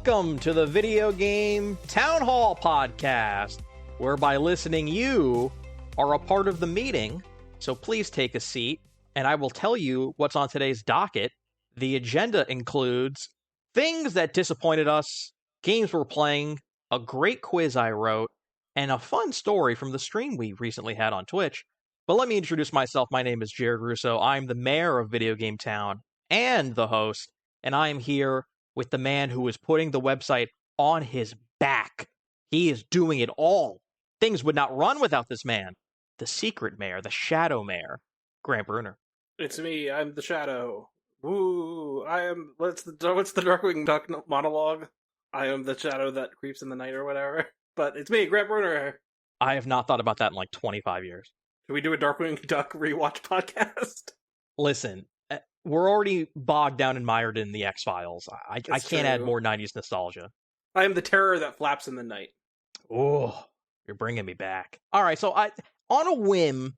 Welcome to the Video Game Town Hall podcast, where by listening you are a part of the meeting, so please take a seat, and I will tell you what's on today's docket. The agenda includes things that disappointed us, games we're playing, a great quiz I wrote, and a fun story from the stream we recently had on Twitch. But let me introduce myself. My name is Jared Russo. I'm the mayor of Video Game Town and the host, and I am here with the man who is putting the website on his back. He is doing it all. Things would not run without this man. The secret mayor, the shadow mayor, Grant Bruner. It's me. I'm the shadow. Woo! I am. What's the Darkwing Duck monologue? I am the shadow that creeps in the night, or whatever. But it's me, Grant Bruner. I have not thought about that in like 25 years. Should we do a Darkwing Duck rewatch podcast? Listen, we're already bogged down and mired in the X-Files. I can't add more 90s nostalgia. I am the terror that flaps in the night. Oh, you're bringing me back. All right, so on a whim,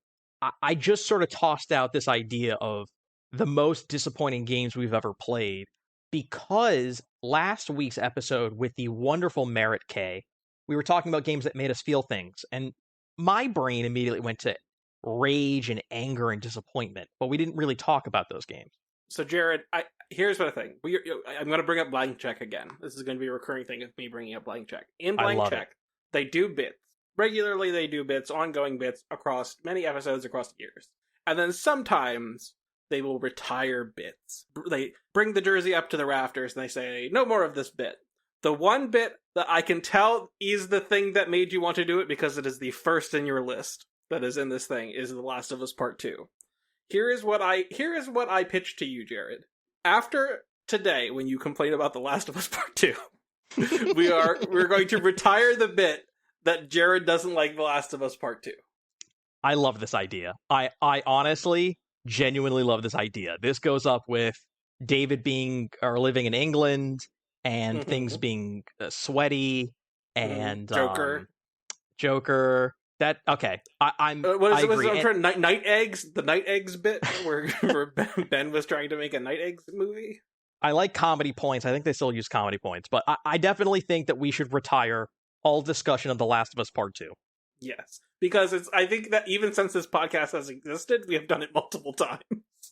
I just sort of tossed out this idea of the most disappointing games we've ever played, because last week's episode with the wonderful Merritt K, we were talking about games that made us feel things, and my brain immediately went to rage and anger and disappointment, but we didn't really talk about those games. So, Jared, here's what I think. I'm going to bring up Blank Check again. This is going to be a recurring thing of me bringing up Blank Check. In Blank Check, they do bits. Regularly, they do bits, ongoing bits, across many episodes across years. And then sometimes they will retire bits. They bring the jersey up to the rafters and they say, no more of this bit. The one bit that I can tell is the thing that made you want to do it because it is the first in your list that is in this thing is The Last of Us Part 2. Here is what I pitched to you, Jared. After today, when you complain about The Last of Us Part 2, we're going to retire the bit that Jared doesn't like The Last of Us Part 2. I love this idea. I honestly, genuinely love this idea. This goes up with David living in England and things being sweaty and Joker. That okay? I agree. Night Eggs, the Night Eggs bit where Ben was trying to make a Night Eggs movie. I like comedy points. I think they still use comedy points, but I definitely think that we should retire all discussion of The Last of Us Part 2. Yes, because I think that even since this podcast has existed, we have done it multiple times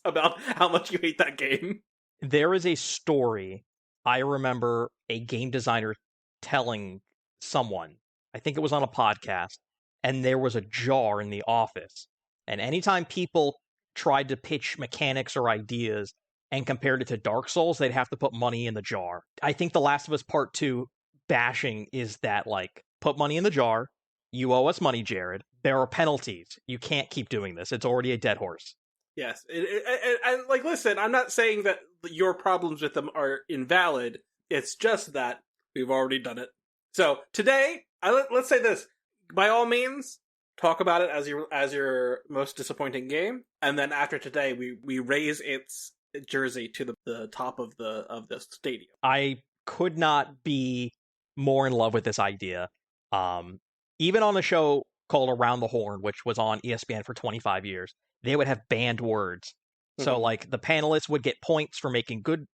about how much you hate that game. There is a story I remember a game designer telling someone. I think it was on a podcast. And there was a jar in the office. And anytime people tried to pitch mechanics or ideas and compared it to Dark Souls, they'd have to put money in the jar. I think The Last of Us Part 2 bashing is that, like, put money in the jar. You owe us money, Jared. There are penalties. You can't keep doing this. It's already a dead horse. Yes. And like, listen, I'm not saying that your problems with them are invalid. It's just that we've already done it. So today, let's say this. By all means, talk about it as your most disappointing game, and then after today, we raise its jersey to the top of the stadium. I could not be more in love with this idea. Even on a show called Around the Horn, which was on ESPN for 25 years, they would have banned words. So, like, the panelists would get points for making good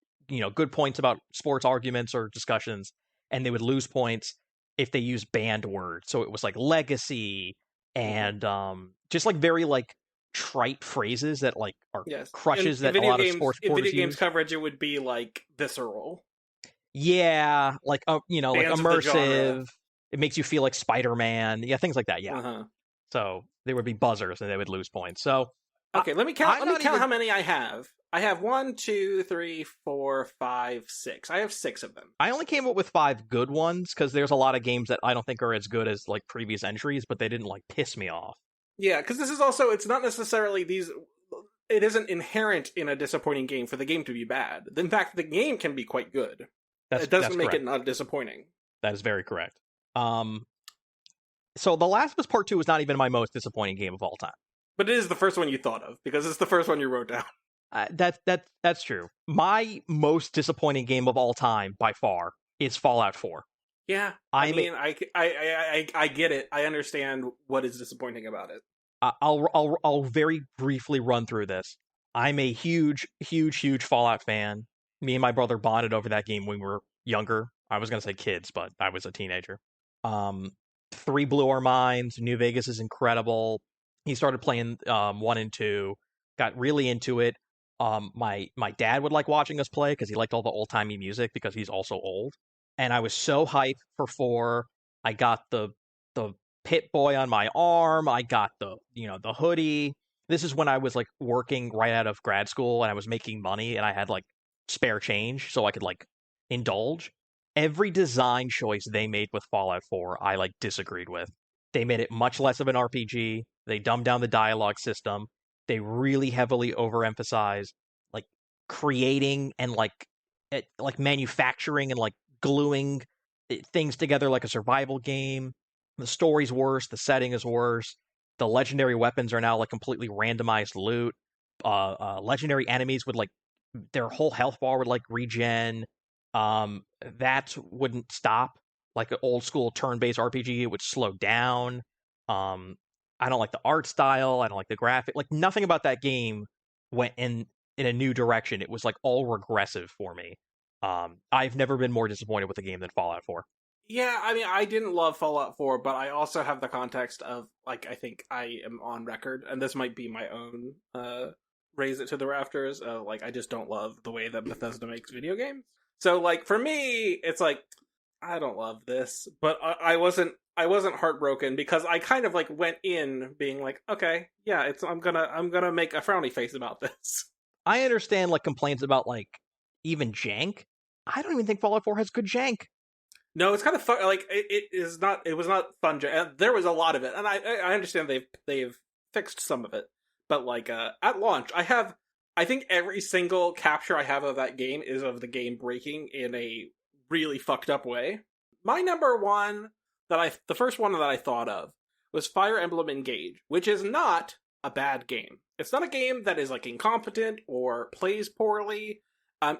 points about sports arguments or discussions, and they would lose points if they use banned words. So it was like legacy and just like very like trite phrases that like are crushes that a lot of sports in reporters video games use. Coverage, it would be like visceral. Yeah, like like immersive. It makes you feel like Spider-Man. Yeah, things like that. Yeah. So there would be buzzers and they would lose points. So okay, let me count how many I have. I have 1, 2, 3, 4, 5, 6. I have 6 of them. I only came up with 5 good ones because there's a lot of games that I don't think are as good as like previous entries, but they didn't like piss me off. Yeah, because this is also, it's not necessarily it isn't inherent in a disappointing game for the game to be bad. In fact, the game can be quite good. It doesn't make it not disappointing. That is very correct. So The Last of Us Part 2 is not even my most disappointing game of all time. But it is the first one you thought of, because it's the first one you wrote down. That's true. My most disappointing game of all time, by far, is Fallout 4. Yeah, I get it. I understand what is disappointing about it. I'll very briefly run through this. I'm a huge Fallout fan. Me and my brother bonded over that game when we were younger, I was going to say kids, but I was a teenager. 3 blew our minds. New Vegas is incredible. He started playing 1 and 2, got really into it. My dad would like watching us play because he liked all the old-timey music because he's also old. And I was so hyped for 4. I got the Pip-Boy on my arm. I got the hoodie. This is when I was like working right out of grad school and I was making money and I had like spare change so I could like indulge. Every design choice they made with Fallout 4, I like disagreed with. They made it much less of an RPG. They dumbed down the dialogue system. They really heavily overemphasized like creating and like manufacturing and like gluing things together like a survival game. The story's worse. The setting is worse. The legendary weapons are now like completely randomized loot. Legendary enemies would like their whole health bar would like regen. That wouldn't stop. Like an old school turn-based RPG, it would slow down. I don't like the art style. I don't like the graphic. Like nothing about that game went in a new direction. It was like all regressive for me. I've never been more disappointed with a game than Fallout 4. Yeah, I mean, I didn't love Fallout 4, but I also have the context of, like, I think I am on record, and this might be my own, raise it to the rafters, like, I just don't love the way that Bethesda makes video games. So, like, for me, it's like, I don't love this, but I wasn't heartbroken because I kind of, like, went in being like, okay, yeah, I'm gonna make a frowny face about this. I understand, like, complaints about, like, even jank. I don't even think Fallout 4 has good jank. No, it's kind of fun. Like it was not fun. There was a lot of it, and I understand they've fixed some of it, but like at launch, I think every single capture I have of that game is of the game breaking in a really fucked up way. My number one the first one that I thought of was Fire Emblem Engage, which is not a bad game. It's not a game that is like incompetent or plays poorly.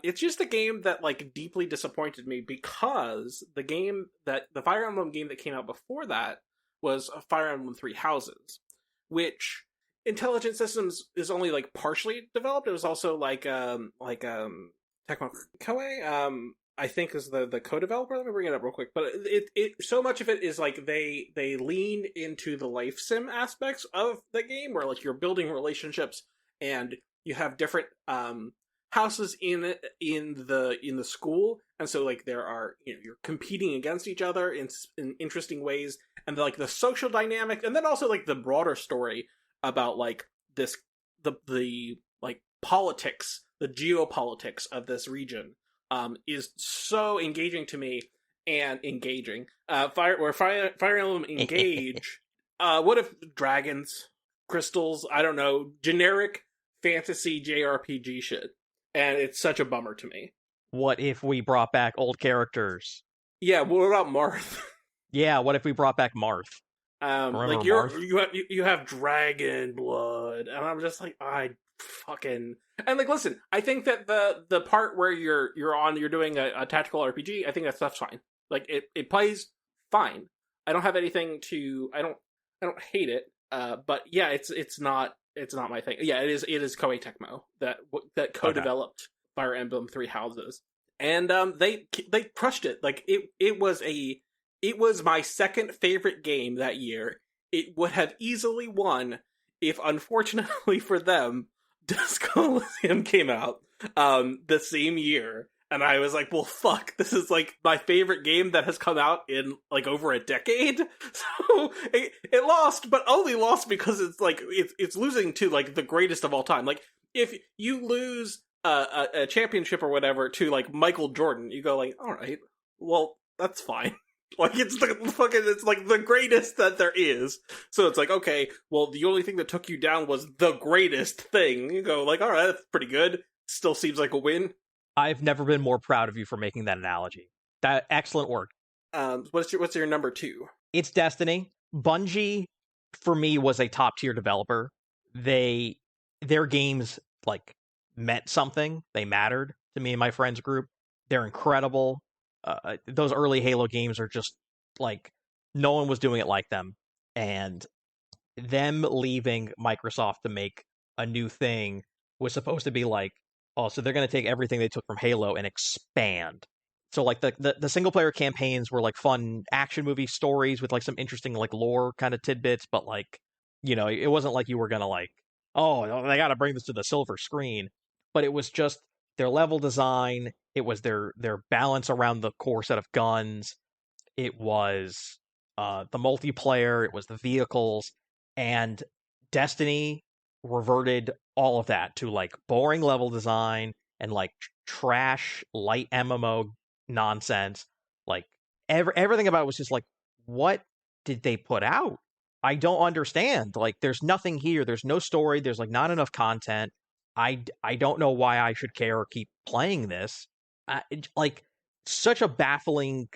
It's just a game that like deeply disappointed me because the Fire Emblem game that came out before that was Fire Emblem Three Houses, which Intelligent Systems is only like partially developed. It was also like Tecmo Koei, I think is the co-developer. Let me bring it up real quick. But it so much of it is like they lean into the life sim aspects of the game, where like you're building relationships and you have different houses in the school, and so like there are you're competing against each other in interesting ways, and like the social dynamic, and then also like the broader story about like this the like politics, the geopolitics of this region is so engaging to me and engaging. Fire Emblem Engage. What if dragons, crystals? I don't know, generic fantasy JRPG shit. And it's such a bummer to me. What if we brought back old characters? Yeah, what about Marth? Yeah, what if we brought back Marth? Like you have dragon blood, and I'm just like, I fucking and like listen. I think that the part where you're doing a tactical RPG, I think that stuff's fine. Like it plays fine. I don't have anything to. I don't hate it. But yeah, it's not my thing. Yeah, it is Koei Tecmo that co-developed Fire Emblem Three Houses, and they crushed it. Like it was my second favorite game that year. It would have easily won if, unfortunately for them, Disco Elysium came out the same year. And I was like, well, fuck, this is like my favorite game that has come out in like over a decade. So it lost, but only lost because it's like, it's losing to like the greatest of all time. Like if you lose a championship or whatever to like Michael Jordan, you go like, all right, well, that's fine. Like it's like the greatest that there is. So it's like, okay, well, the only thing that took you down was the greatest thing. You go like, all right, that's pretty good. Still seems like a win. I've never been more proud of you for making that analogy. That excellent work. What's your number two? It's Destiny. Bungie, for me, was a top tier developer. Their games like meant something. They mattered to me and my friends group. They're incredible. Those early Halo games are just like no one was doing it like them. And them leaving Microsoft to make a new thing was supposed to be like, oh, so they're going to take everything they took from Halo and expand. So like the single player campaigns were like fun action movie stories with like some interesting like lore kind of tidbits, but like, it wasn't like you were gonna like, oh, they got to bring this to the silver screen. But it was just their level design. It was their balance around the core set of guns. It was the multiplayer. It was the vehicles, and Destiny reverted all of that to like boring level design and like trash light MMO nonsense. Like everything about it was just like, what did they put out? I don't understand. Like, there's nothing here. There's no story. There's like not enough content. I don't know why I should care or keep playing this. Like, such a baffling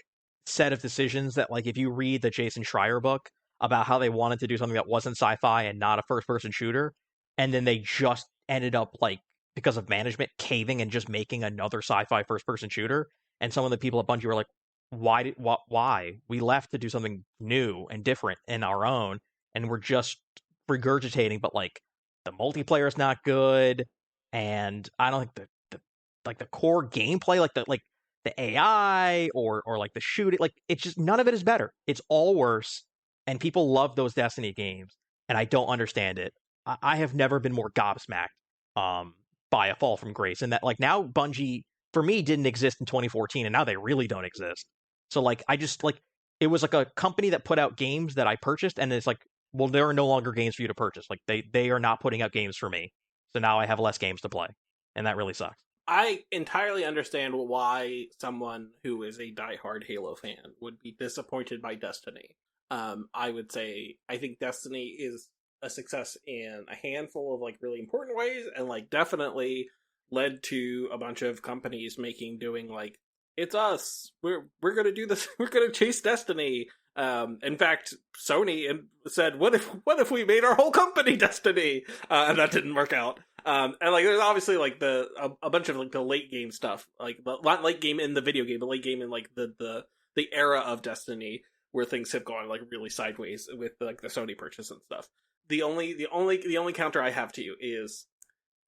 set of decisions that, like, if you read the Jason Schreier book about how they wanted to do something that wasn't sci-fi and not a first-person shooter, and then they just ended up, like, because of management, caving and just making another sci-fi first-person shooter. And some of the people at Bungie were like, why? We left to do something new and different in our own, and we're just regurgitating, but, like, the multiplayer is not good, and I don't think the core gameplay, like the AI or like the shooting, like, it's just none of it is better. It's all worse, and people love those Destiny games, and I don't understand it. I have never been more gobsmacked by a fall from grace, and that, like, now Bungie, for me, didn't exist in 2014, and now they really don't exist. So, like, I just, like, it was like a company that put out games that I purchased, and it's like, well, there are no longer games for you to purchase. Like, they are not putting out games for me. So now I have less games to play, and that really sucks. I entirely understand why someone who is a diehard Halo fan would be disappointed by Destiny. I would say, I think Destiny is a success in a handful of, like, really important ways, and, like, definitely led to a bunch of companies doing like, it's us, we're gonna do this, we're gonna chase Destiny. In fact, Sony said, what if we made our whole company Destiny? And that didn't work out. And, like, there's obviously, like, a bunch of, like, the late game stuff, like, not late game in the video game, but late game in, like, the era of Destiny, where things have gone, like, really sideways with, like, the Sony purchase and stuff. The only counter I have to you is,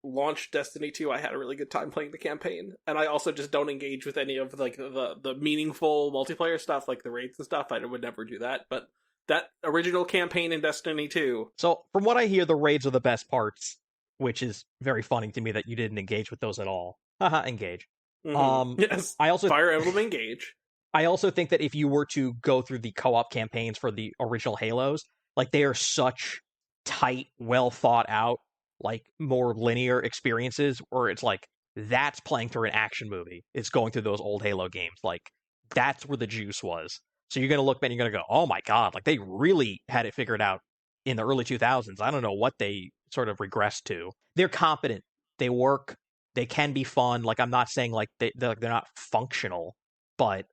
launch Destiny 2, I had a really good time playing the campaign, and I also just don't engage with any of, like, the meaningful multiplayer stuff, like the raids and stuff. I would never do that, but that original campaign in Destiny 2. So, from what I hear, the raids are the best parts, which is very funny to me that you didn't engage with those at all. Haha, engage. Mm-hmm. Yes, I also Fire Emblem Engage. I also think that if you were to go through the co-op campaigns for the original Halos, like, they are such tight, well thought out, like, more linear experiences where it's like, that's playing through an action movie. It's going through those old Halo games. Like, that's where the juice was. So you're going to look back and you're going to go, oh my God, like, they really had it figured out in the early 2000s. I don't know what they sort of regressed to. They're competent. They work. They can be fun. Like, I'm not saying, like, they're not functional, but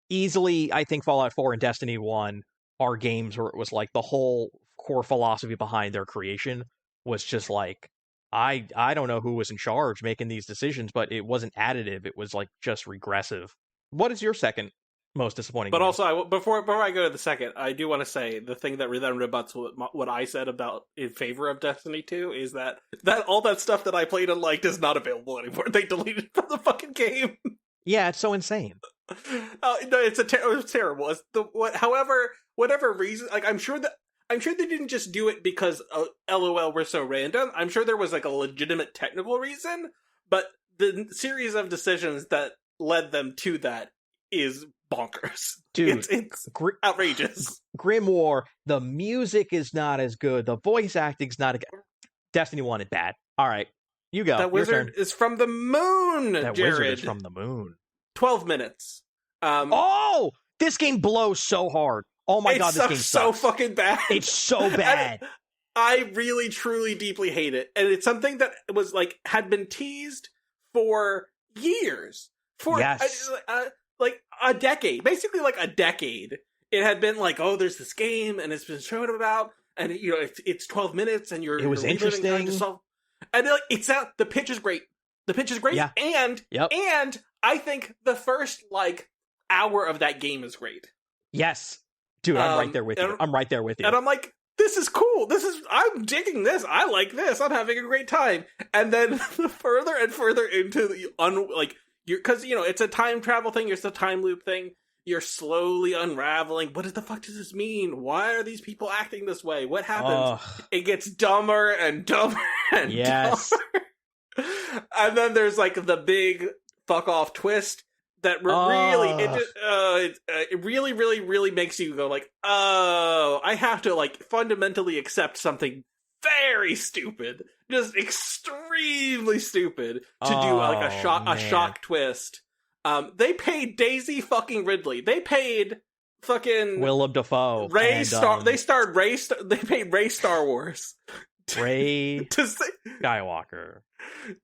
easily, I think Fallout 4 and Destiny 1 are games where it was like the whole core philosophy behind their creation was just like, I don't know who was in charge making these decisions, but it wasn't additive. It was, like, just regressive. What is your second most disappointing But game? also, before I go to the second, I do want to say the thing that then rebuts what I said about in favor of Destiny 2 is that all that stuff that I played and liked is not available anymore. They deleted it from the fucking game. Yeah, it's so insane. No, it was terrible. However, whatever reason, like, I'm sure they didn't just do it because LOL were so random. I'm sure there was, like, a legitimate technical reason, but the series of decisions that led them to that is bonkers. Dude, it's outrageous. Grimoire, the music is not as good. The voice acting's not as good. Destiny 1 is bad. All right, you go. That wizard is from the moon, That Jared. wizard is from the moon. 12 minutes. Oh! This game blows so hard. Oh my God, this game sucks. So fucking bad. It's so bad. I really, truly, deeply hate it. And it's something that was, like, had been teased for years. Yes. Like a decade. Basically, like, a decade. It had been like, oh, there's this game, and it's been shown about, and, you know, it's 12 minutes, and it was interesting. And, like, the pitch is great. The pitch is great. Yeah. And I think the first, like, hour of that game is great. Yes. Dude, I'm right there with you. I'm right there with you. And I'm like, this is cool. I'm digging this. I like this. I'm having a great time. And then further and further into the, because it's a time travel thing, it's a time loop thing. You're slowly unraveling. What the fuck does this mean? Why are these people acting this way? What happens? It gets dumber and dumber and dumber. And then there's like the big fuck off twist that it really, really, really makes you go like, oh, I have to like fundamentally accept something very stupid, just extremely stupid to do like a shock twist. They paid Daisy fucking Ridley. They paid fucking Willem Dafoe. They paid Ray Star Wars. Ray Skywalker.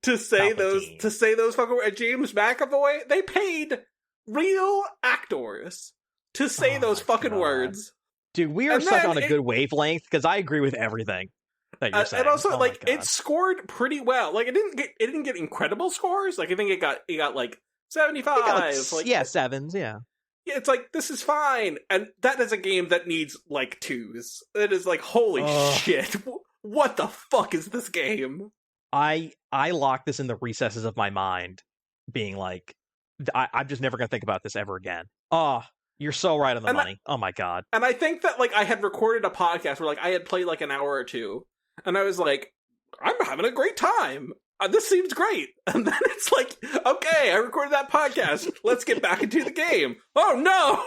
To say those fucking James McAvoy. They paid real actors to say those fucking words. Dude, we are stuck on a good wavelength because I agree with everything that you're saying. And also, it scored pretty well. Like, it didn't get incredible scores. Like, I think it got like 75. Like, sevens, yeah. Yeah, it's like, this is fine. And that is a game that needs, like, 2s. It is like, holy shit. What the fuck is this game? I locked this in the recesses of my mind, being like, I'm just never going to think about this ever again. You're so right on the money. Oh my god. And I think that, like, I had recorded a podcast where, like, I had played, like, an hour or two. And I was like, I'm having a great time. This seems great. And then it's like, okay, I recorded that podcast. Let's get back into the game. Oh, no!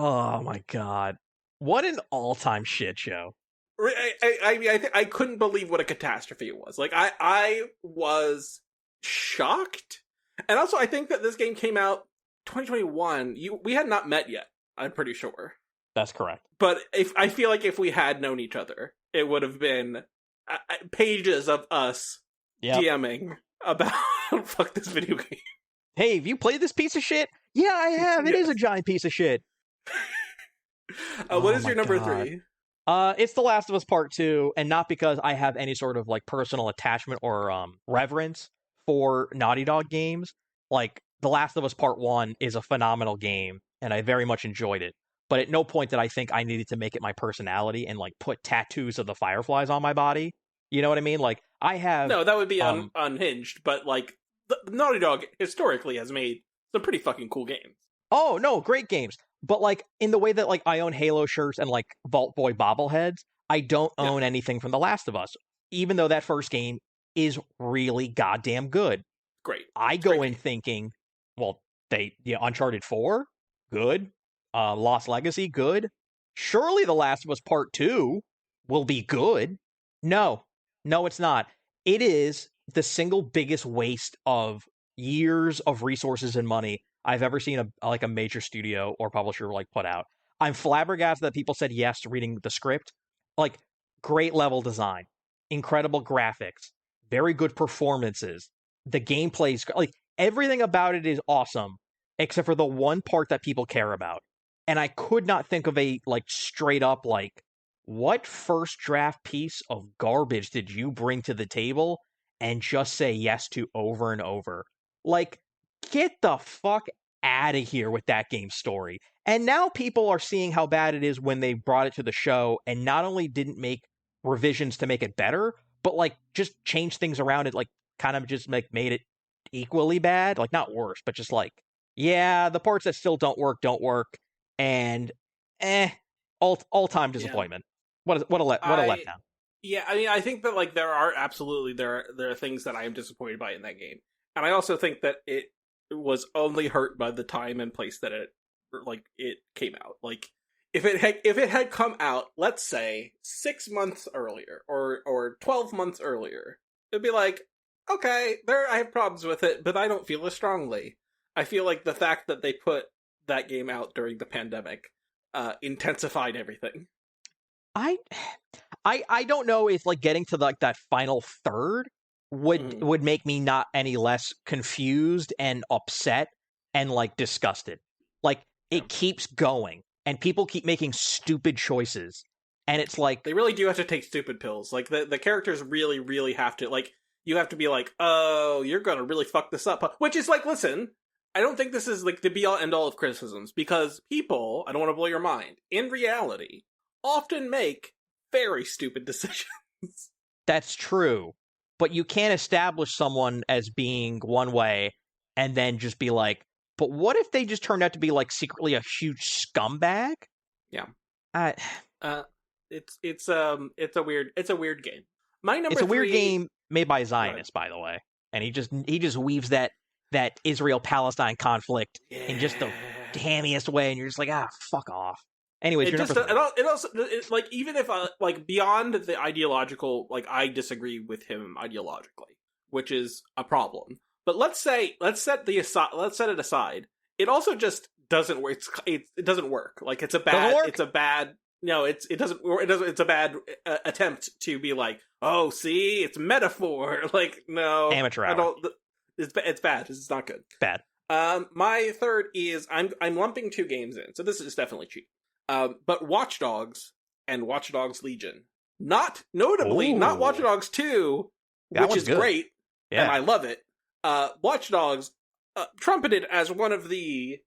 Oh, my God. What an all-time shit show. I couldn't believe what a catastrophe it was. Like, I was shocked. And also, I think that this game came out 2021. We had not met yet, I'm pretty sure. That's correct. But I feel like if we had known each other, it would have been pages of us DMing about fuck this video game. Hey, have you played this piece of shit? Yeah, I have. It is a giant piece of shit. What is your number 3? It's The Last of Us Part 2, and not because I have any sort of like personal attachment or reverence for Naughty Dog games. Like, The Last of Us Part 1 is a phenomenal game, and I very much enjoyed it. But at no point did I think I needed to make it my personality and like put tattoos of the Fireflies on my body. You know what I mean? Like, I have... No, that would be unhinged, but like, the Naughty Dog historically has made some pretty fucking cool games. Oh, no, great games. But like, in the way that like I own Halo shirts and like Vault Boy bobbleheads, I don't own anything from The Last of Us, even though that first game is really goddamn good. Great. I go in thinking, well, Uncharted 4, good. Lost Legacy, good. Surely The Last of Us Part 2 will be good. No, it's not. It is the single biggest waste of years of resources and money I've ever seen a major studio or publisher like put out. I'm flabbergasted that people said yes to reading the script. Like, great level design, incredible graphics, very good performances. The gameplay's like, everything about it is awesome, except for the one part that people care about. And I could not think of a like straight up like, what first draft piece of garbage did you bring to the table and just say yes to over and over? Like, get the fuck out of here with that game's story. And now people are seeing how bad it is when they brought it to the show and not only didn't make revisions to make it better, but like just change things around it, like kind of just like made it equally bad. Like, not worse, but just like, yeah, the parts that still don't work, and all-time disappointment. What a letdown. Yeah, I mean, I think that like there are things that I am disappointed by in that game, and I also think that it was only hurt by the time and place that it came out. Like, if it had come out, let's say 6 months earlier or 12 months earlier, it'd be like, okay, I have problems with it, but I don't feel as strongly. I feel like the fact that they put that game out during the pandemic intensified everything. I don't know if like getting to like that final third would make me not any less confused and upset and like disgusted. Like, it keeps going and people keep making stupid choices, and it's like they really do have to take stupid pills. Like, the characters really, really have to, like, you have to be like, oh, you're gonna really fuck this up, which is like, listen, I don't think this is like the be all end all of criticisms, because people, I don't want to blow your mind, in reality often make very stupid decisions. That's true, but you can't establish someone as being one way and then just be like, but what if they just turned out to be like secretly a huge scumbag? Yeah. It's a weird game. My number It's a three... weird game made by Zionists, by the way. And he just weaves that Israel-Palestine conflict in just the hammiest way, and you're just like, fuck off. Anyways, like, even if like beyond the ideological, like, I disagree with him ideologically, which is a problem. But let's set it aside. It also just doesn't work. It doesn't work. Like, it's a bad attempt to be like, oh, see, it's metaphor. Like, no, amateur hour. It's bad. It's not good. Bad. My third is I'm lumping two games in, so this is definitely cheap. But Watch Dogs and Watch Dogs Legion. Not Watch Dogs 2, which is good. Great, and I love it. Watch Dogs, trumpeted as one of the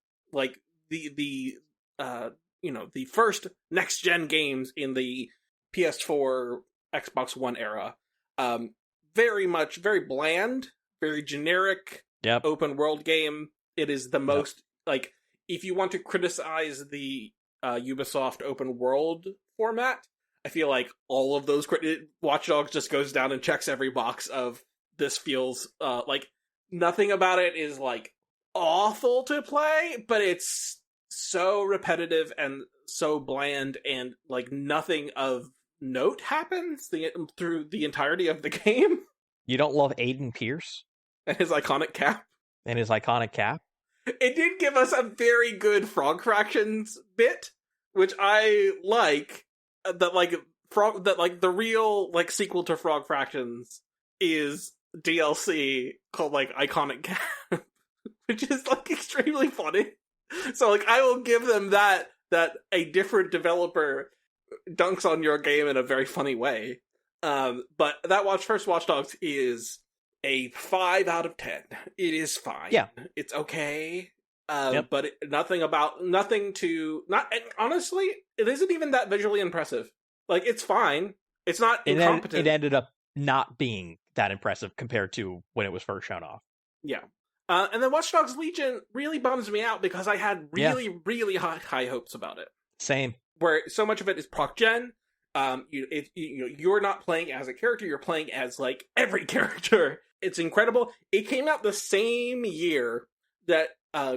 first next gen games in the PS4, Xbox One era. Very bland, very generic, open world game. It is the most, like, if you want to criticize the Ubisoft open world format, I feel like all of those Watch Dogs just goes down and checks every box of this feels like nothing about it is like awful to play, but it's so repetitive and so bland, and like nothing of note happens through the entirety of the game. You don't love Aiden Pierce and his iconic cap. It did give us a very good Frog Fractions bit, which I like. The real like sequel to Frog Fractions is DLC called like Iconic Cap, which is like extremely funny. So like I will give them that a different developer dunks on your game in a very funny way. But that first Watch Dogs is a 5 out of 10. It is fine. Yeah, it's okay. But honestly, it isn't even that visually impressive. Like, it's fine. It's not incompetent. It ended up not being that impressive compared to when it was first shown off. Yeah. And then Watch Dogs Legion really bums me out because I had really high hopes about it. Same. Where so much of it is proc gen. You're not playing as a character, you're playing as like every character. It's incredible. It came out the same year that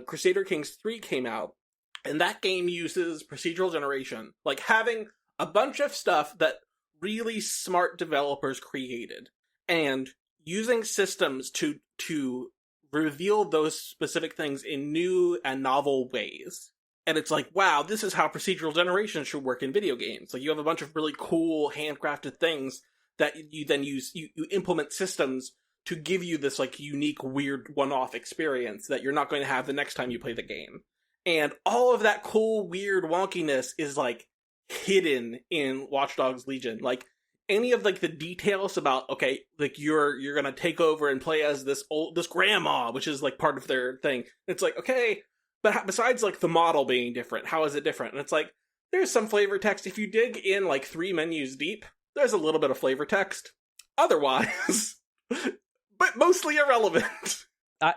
Crusader Kings 3 came out, and that game uses procedural generation, like having a bunch of stuff that really smart developers created, and using systems to reveal those specific things in new and novel ways. And it's like, wow, this is how procedural generation should work in video games. Like, you have a bunch of really cool handcrafted things that you then use, you implement systems to give you this like unique, weird one-off experience that you're not going to have the next time you play the game. And all of that cool, weird wonkiness is like hidden in Watch Dogs Legion. Like, any of like the details about, okay, like you're gonna take over and play as this grandma, which is like part of their thing. It's like, okay, but besides like the model being different, how is it different? And it's like, there's some flavor text. If you dig in like 3 menus deep, there's a little bit of flavor text. Otherwise, but mostly irrelevant.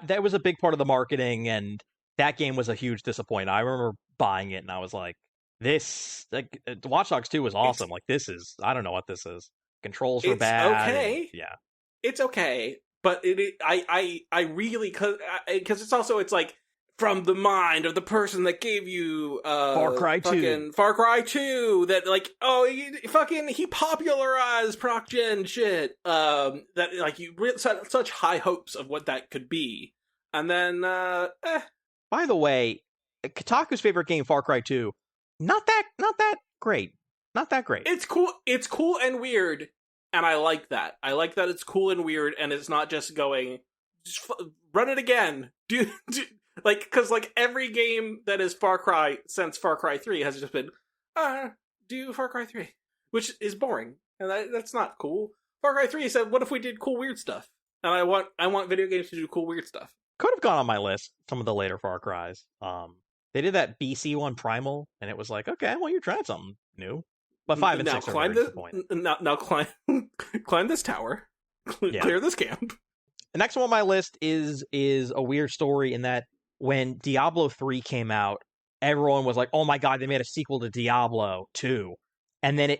That was a big part of the marketing, and that game was a huge disappointment. I remember buying it, and I was like, this, like, Watch Dogs 2 was awesome. I don't know what this is. Controls were bad. Okay. It's okay. But I really, because it's like, from the mind of the person that gave you Far Cry 2, that like, he popularized proc gen shit, that like you set such high hopes of what that could be, and then By the way, Kotaku's favorite game, Far Cry 2, not that great. It's cool and weird, and I like that. I like that it's cool and weird, and it's not just going, run it again, dude. Like, because like every game that is Far Cry since Far Cry 3 has just been, do Far Cry 3, which is boring, and that's not cool. Far Cry 3 said, what if we did cool weird stuff? And I want video games to do cool weird stuff. Could have gone on my list, some of the later Far Cries. They did that BC one, Primal, and it was like, okay, well, you're trying something new. But 5 and 6 are very disappointing. Now climb this tower, clear this camp. The next one on my list is a weird story in that when Diablo 3 came out, everyone was like, "Oh my god, they made a sequel to Diablo 2." And then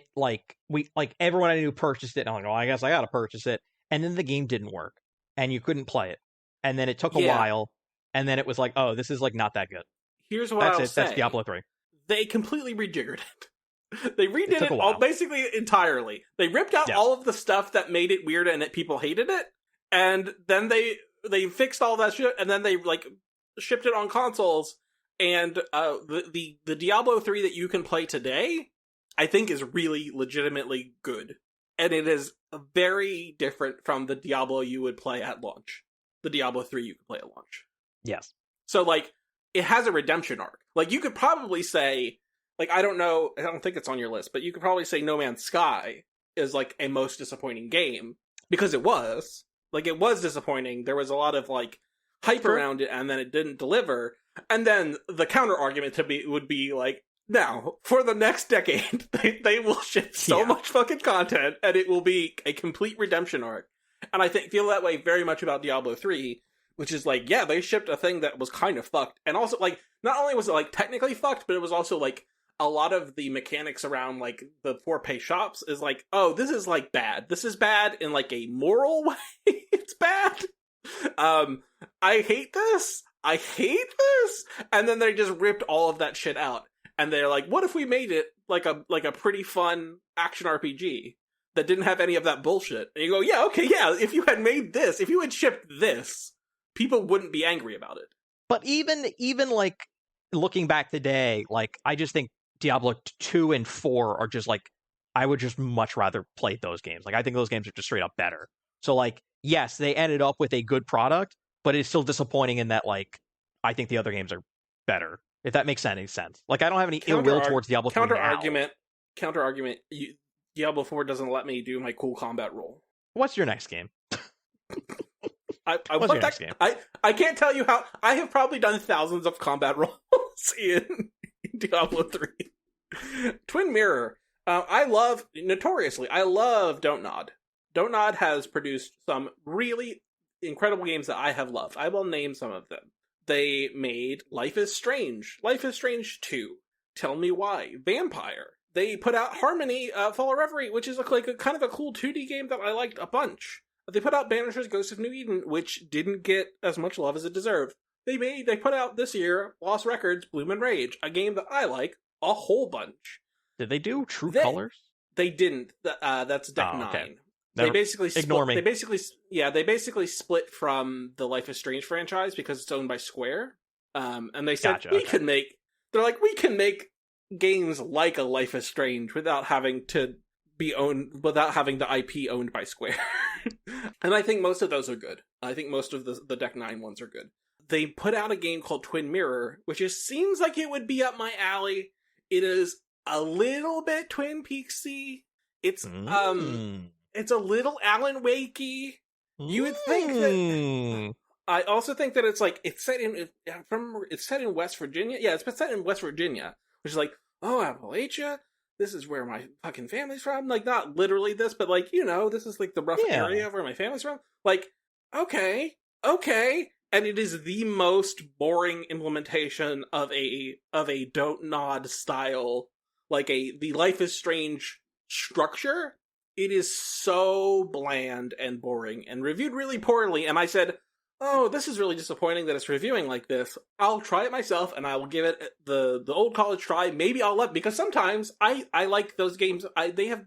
everyone I knew purchased it, and I'm like, "Oh, I guess I gotta purchase it." And then the game didn't work, and you couldn't play it. And then it took a while, and then it was like, "Oh, this is like not that good." Here's what I'll say. That's Diablo 3. They completely rejiggered it. They redid it all, basically entirely. They ripped out all of the stuff that made it weird and that people hated it, and then they fixed all that shit, and then they shipped it on consoles. And the Diablo 3 that you can play today, I think, is really legitimately good, and it is very different from the Diablo you would play at launch. The Diablo 3 you could play at launch. Yes. So it has a redemption arc. You could probably say, I don't know, I don't think it's on your list, but you could probably say No Man's Sky is a most disappointing game, because it was. It was disappointing. There was a lot of hype around it, and then it didn't deliver. And then the counter argument would be now, for the next decade, they will ship so much fucking content, and it will be a complete redemption arc. And I feel that way very much about Diablo 3, which is they shipped a thing that was kind of fucked. And also, not only was it technically fucked, but it was also a lot of the mechanics around the for-pay shops is oh, this is bad. This is bad in a moral way. It's bad. I hate this. I hate this. And then they just ripped all of that shit out. And they're what if we made it like a pretty fun action RPG that didn't have any of that bullshit? And you go, yeah, okay, yeah, if you had made this, if you had shipped this, people wouldn't be angry about it. But even looking back today, I just think Diablo 2 and 4 are just I would just much rather play those games. I think those games are just straight up better. So yes, they ended up with a good product, but it's still disappointing in that I think the other games are better. If that makes any sense. I don't have any ill will towards Diablo 3 Counter argument. Diablo 4 doesn't let me do my cool combat role. What's your next game? What's your next game? I can't tell you how. I have probably done thousands of combat roles in Diablo 3. Twin Mirror. I love Don't Nod. Don't Nod has produced some really incredible games that I have loved. I will name some of them. They made Life is Strange. Life is Strange 2. Tell Me Why. Vampire. They put out Harmony, Fall of Reverie, which is a kind of a cool 2D game that I liked a bunch. They put out Banishers Ghost of New Eden, which didn't get as much love as it deserved. They put out this year Lost Records, Bloom and Rage, a game that I like a whole bunch. Did they do True Colors? They didn't. That's Deck 9. Okay. They basically ignore me. They basically split from the Life is Strange franchise because it's owned by Square. And they said we can make games like a Life is Strange without having the IP owned by Square. And I think most of those are good. I think most of the Deck 9 ones are good. They put out a game called Twin Mirror, which seems like it would be up my alley. It is a little bit Twin Peaksy. It's it's a little Alan Wakey. You would think that. I also think that it's set in West Virginia. Yeah, it's set in West Virginia, which is Appalachia. This is where my fucking family's from. Not literally this, but this is the rough area of where my family's from. Okay. And it is the most boring implementation of a Don't Nod style, the Life is Strange structure. It is so bland and boring and reviewed really poorly. And I said, oh, this is really disappointing that it's reviewing like this. I'll try it myself and I will give it the old college try. Maybe I'll let, because sometimes I like those games. They have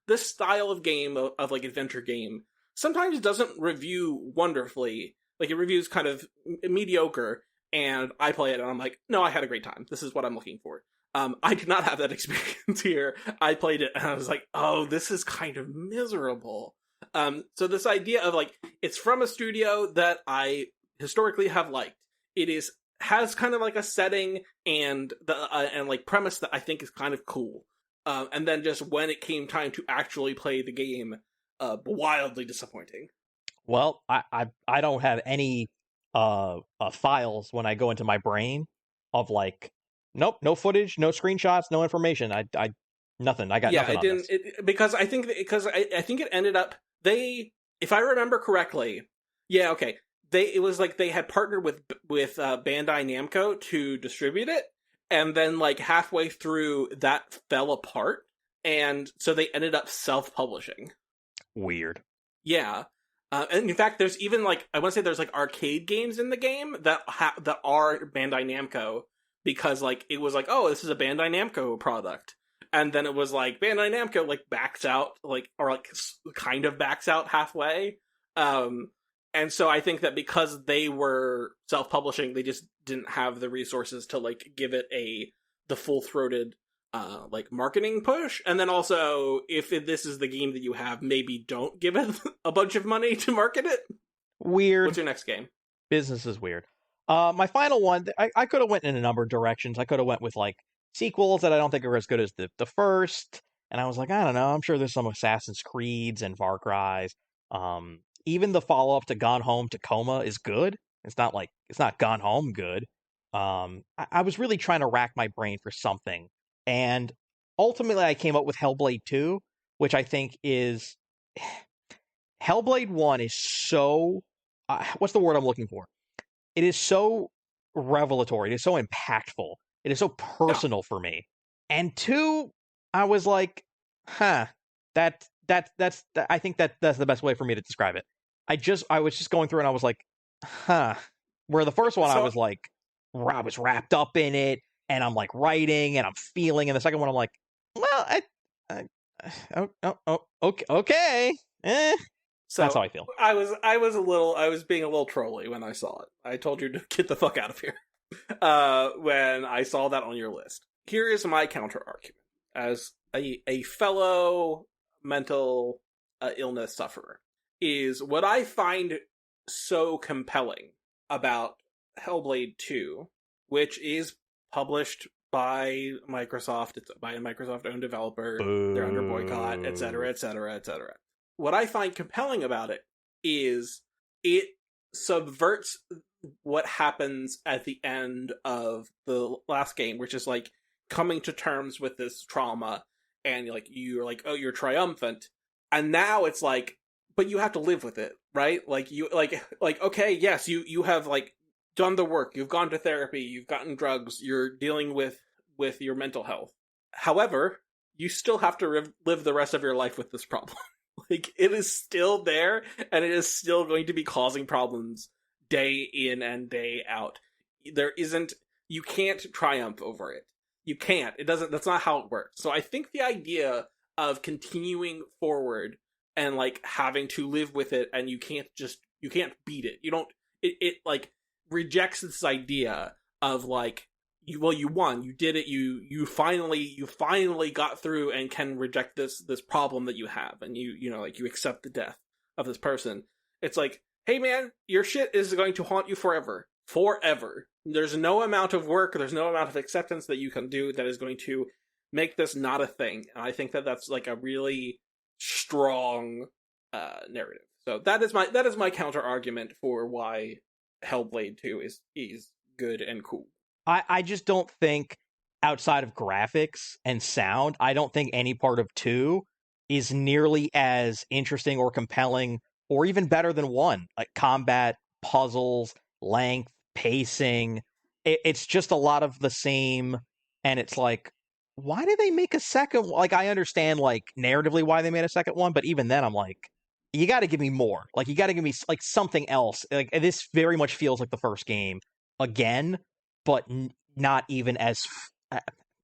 this style of game of adventure game. Sometimes it doesn't review wonderfully. It reviews kind of mediocre, and I play it and I'm like, no, I had a great time. This is what I'm looking for. I did not have that experience here. I played it and I was like, oh, this is kind of miserable. So this idea of it's from a studio that I historically have liked. It has kind of a setting and premise that I think is kind of cool. And then just when it came time to actually play the game, wildly disappointing. Well, I don't have any files when I go into my brain of nope, no footage, no screenshots, no information. I nothing. I got nothing. Yeah, because I think it ended up, if I remember correctly, Yeah, okay. It was like they had partnered with Bandai Namco to distribute it, and then like halfway through that fell apart, and so they ended up self-publishing. Weird. Yeah. And in fact, there's even like I want to say there's like arcade games in the game that that are Bandai Namco, because like it was like, oh, this is a Bandai Namco product, and then it was like Bandai Namco like backs out, like, or like kind of backs out halfway. Um, and so I think that because they were self-publishing, they just didn't have the resources to like give it the full-throated like marketing push. And then also, if this is the game that you have, maybe don't give it a bunch of money to market it. Weird. What's your next game? Business is weird. My final one, I could have went in a number of directions. I could have went with like sequels that I don't think are as good as the first. And I was like, I don't know. I'm sure there's some Assassin's Creeds and Far Cry's. Even the follow-up to Gone Home Tacoma is good. It's not Gone Home good. I was really trying to rack my brain for something. And ultimately I came up with Hellblade 2, which I think is... Hellblade 1 is so... what's the word I'm looking for? It is so revelatory. It is so impactful. It is so personal for me. And 2, I was like, huh, that's I think that's the best way for me to describe it. I was just going through and I was like, huh. Where the first one I was like, I was wrapped up in it and I'm like writing and I'm feeling, and the second one I'm like, well, okay. So that's how I feel. I was being a little trolly when I saw it. I told you to get the fuck out of here when I saw that on your list. Here is my counter argument as a fellow mental illness sufferer. Is what I find so compelling about Hellblade 2, which is published by Microsoft. It's by a Microsoft-owned developer. Boo. They're under boycott, etc., etc., etc. What I find compelling about it is it subverts what happens at the end of the last game, which is like coming to terms with this trauma, and like you're like, oh, you're triumphant, and now it's like, but you have to live with it, right? Like you like okay, yes, you have like done the work, you've gone to therapy, you've gotten drugs, you're dealing with your mental health. However, you still have to live the rest of your life with this problem. Like, it is still there, and it is still going to be causing problems day in and day out. You can't triumph over it. You can't. That's not how it works. So I think the idea of continuing forward and, like, having to live with it, and you can't beat it. It like, rejects this idea of, like, you won, you did it, you finally got through and can reject this problem that you have, and you accept the death of this person. It's like, hey man, your shit is going to haunt you forever. There's no amount of work, there's no amount of acceptance that you can do that is going to make this not a thing. And I think that that's like a really strong narrative. So that is my counter argument for why Hellblade 2 is good and cool. I just don't think, outside of graphics and sound, I don't think any part of 2 is nearly as interesting or compelling or even better than 1. Like combat, puzzles, length, pacing. It's just a lot of the same, and it's like, why did they make a second? Like, I understand, like, narratively why they made a second one, but even then I'm like, you got to give me more. Like, you got to give me, like, something else. Like, this very much feels like the first game again, but not even as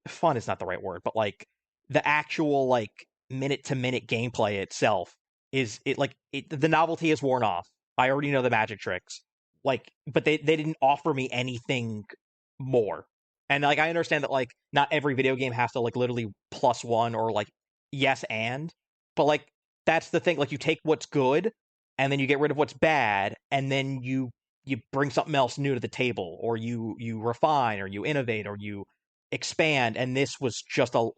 fun is not the right word, but like the actual like minute to minute gameplay itself the novelty is worn off. I already know the magic tricks, like, but they didn't offer me anything more. And like, I understand that like not every video game has to like literally +1 or like yes but like that's the thing. Like, you take what's good and then you get rid of what's bad, and then you bring something else new to the table, or you refine, or you innovate, or you expand. And this was just I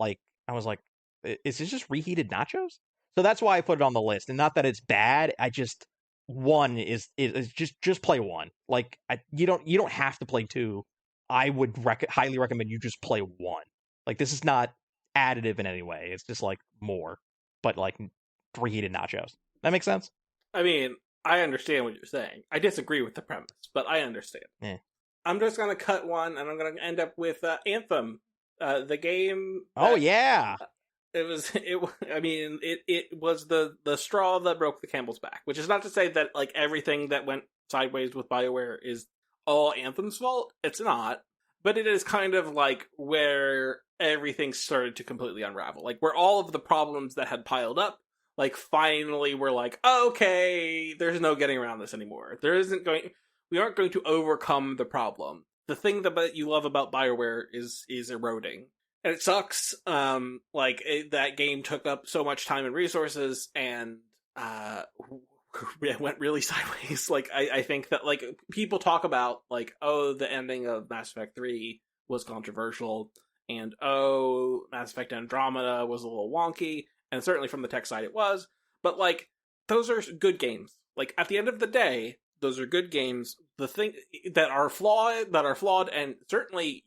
was like, is this just reheated nachos? So that's why I put it on the list. And not that it's bad. I just, 1 is just play 1. Like, you don't have to play 2. I would highly recommend you just play 1. Like, this is not additive in any way. It's just like more, but like reheated nachos. That makes sense? I mean, I understand what you're saying. I disagree with the premise, but I understand. Yeah. I'm just gonna cut one, and I'm gonna end up with Anthem, the game. Oh yeah. It was. I mean, it was the straw that broke the camel's back. Which is not to say that like everything that went sideways with BioWare is all Anthem's fault. It's not. But it is kind of like where everything started to completely unravel. Like where all of the problems that had piled up, like finally we're like, okay, there's no getting around this anymore. We aren't going to overcome the problem. The thing that you love about BioWare is eroding. And it sucks. That game took up so much time and resources, and it went really sideways. Like, I think that, like, people talk about, like, oh, the ending of Mass Effect 3 was controversial, and oh, Mass Effect Andromeda was a little wonky, and certainly from the tech side it was, but, like, those are good games. Like, at the end of the day, those are good games. The thing that are flawed, and certainly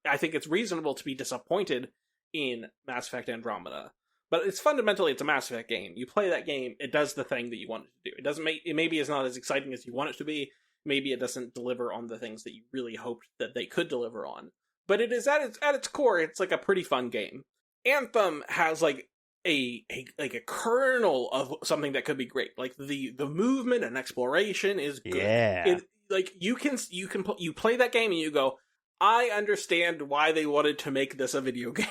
I think it's reasonable to be disappointed in Mass Effect Andromeda. But it's fundamentally a Mass Effect game. You play that game, it does the thing that you want it to do. It doesn't maybe it's not as exciting as you want it to be. Maybe it doesn't deliver on the things that you really hoped that they could deliver on. But it is at its core, it's like a pretty fun game. Anthem has like a kernel of something that could be great. Like the movement and exploration is good. Yeah. You play that game and you go, I understand why they wanted to make this a video game.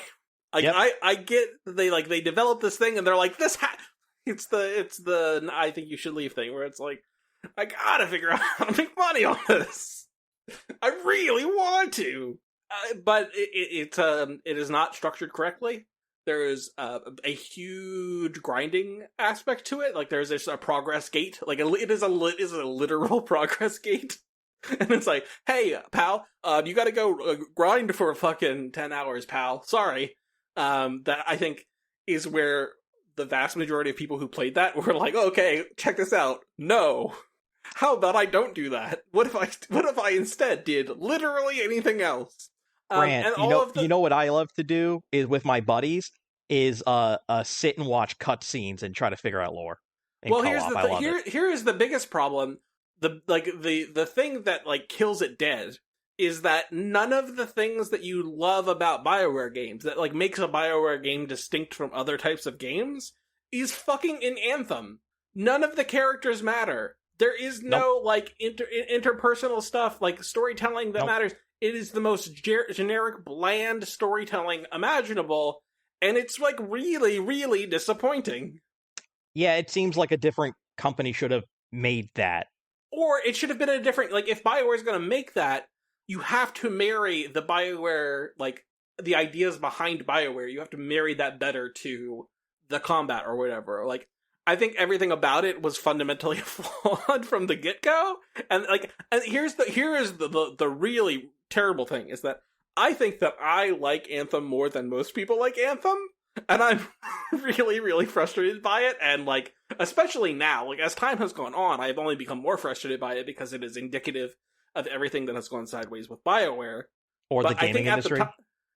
Like, yep. I get they developed this thing and they're like, it's the I think you should leave thing where it's like, I gotta figure out how to make money on this. I really want to, but it is not structured correctly. There is a huge grinding aspect to it. Like there's a progress gate. Like it is a literal progress gate. And it's like, hey, pal, you gotta go grind for fucking 10 hours, pal. Sorry. That I think is where the vast majority of people who played that were like, okay, check this out. No. How about I don't do that? What if I instead did literally anything else? Grant, you know what I love to do is with my buddies is sit and watch cutscenes and try to figure out lore. Well, here is the biggest problem. The thing that like kills it dead is that none of the things that you love about BioWare games that like makes a BioWare game distinct from other types of games is fucking in Anthem. None of the characters matter. There is no like interpersonal stuff like storytelling that matters. It is the most generic, bland storytelling imaginable, and it's like really, really disappointing. Yeah, it seems like a different company should have made that. Or it should have been a different, like if BioWare is going to make that, you have to marry the BioWare, like, the ideas behind BioWare. You have to marry that better to the combat or whatever. Like, I think everything about it was fundamentally flawed from the get-go. And, like, here is the really terrible thing, is that I think that I like Anthem more than most people like Anthem. And I'm really, really frustrated by it. And, like, especially now, like, as time has gone on, I've only become more frustrated by it because it is indicative of everything that has gone sideways with BioWare. Or the gaming industry.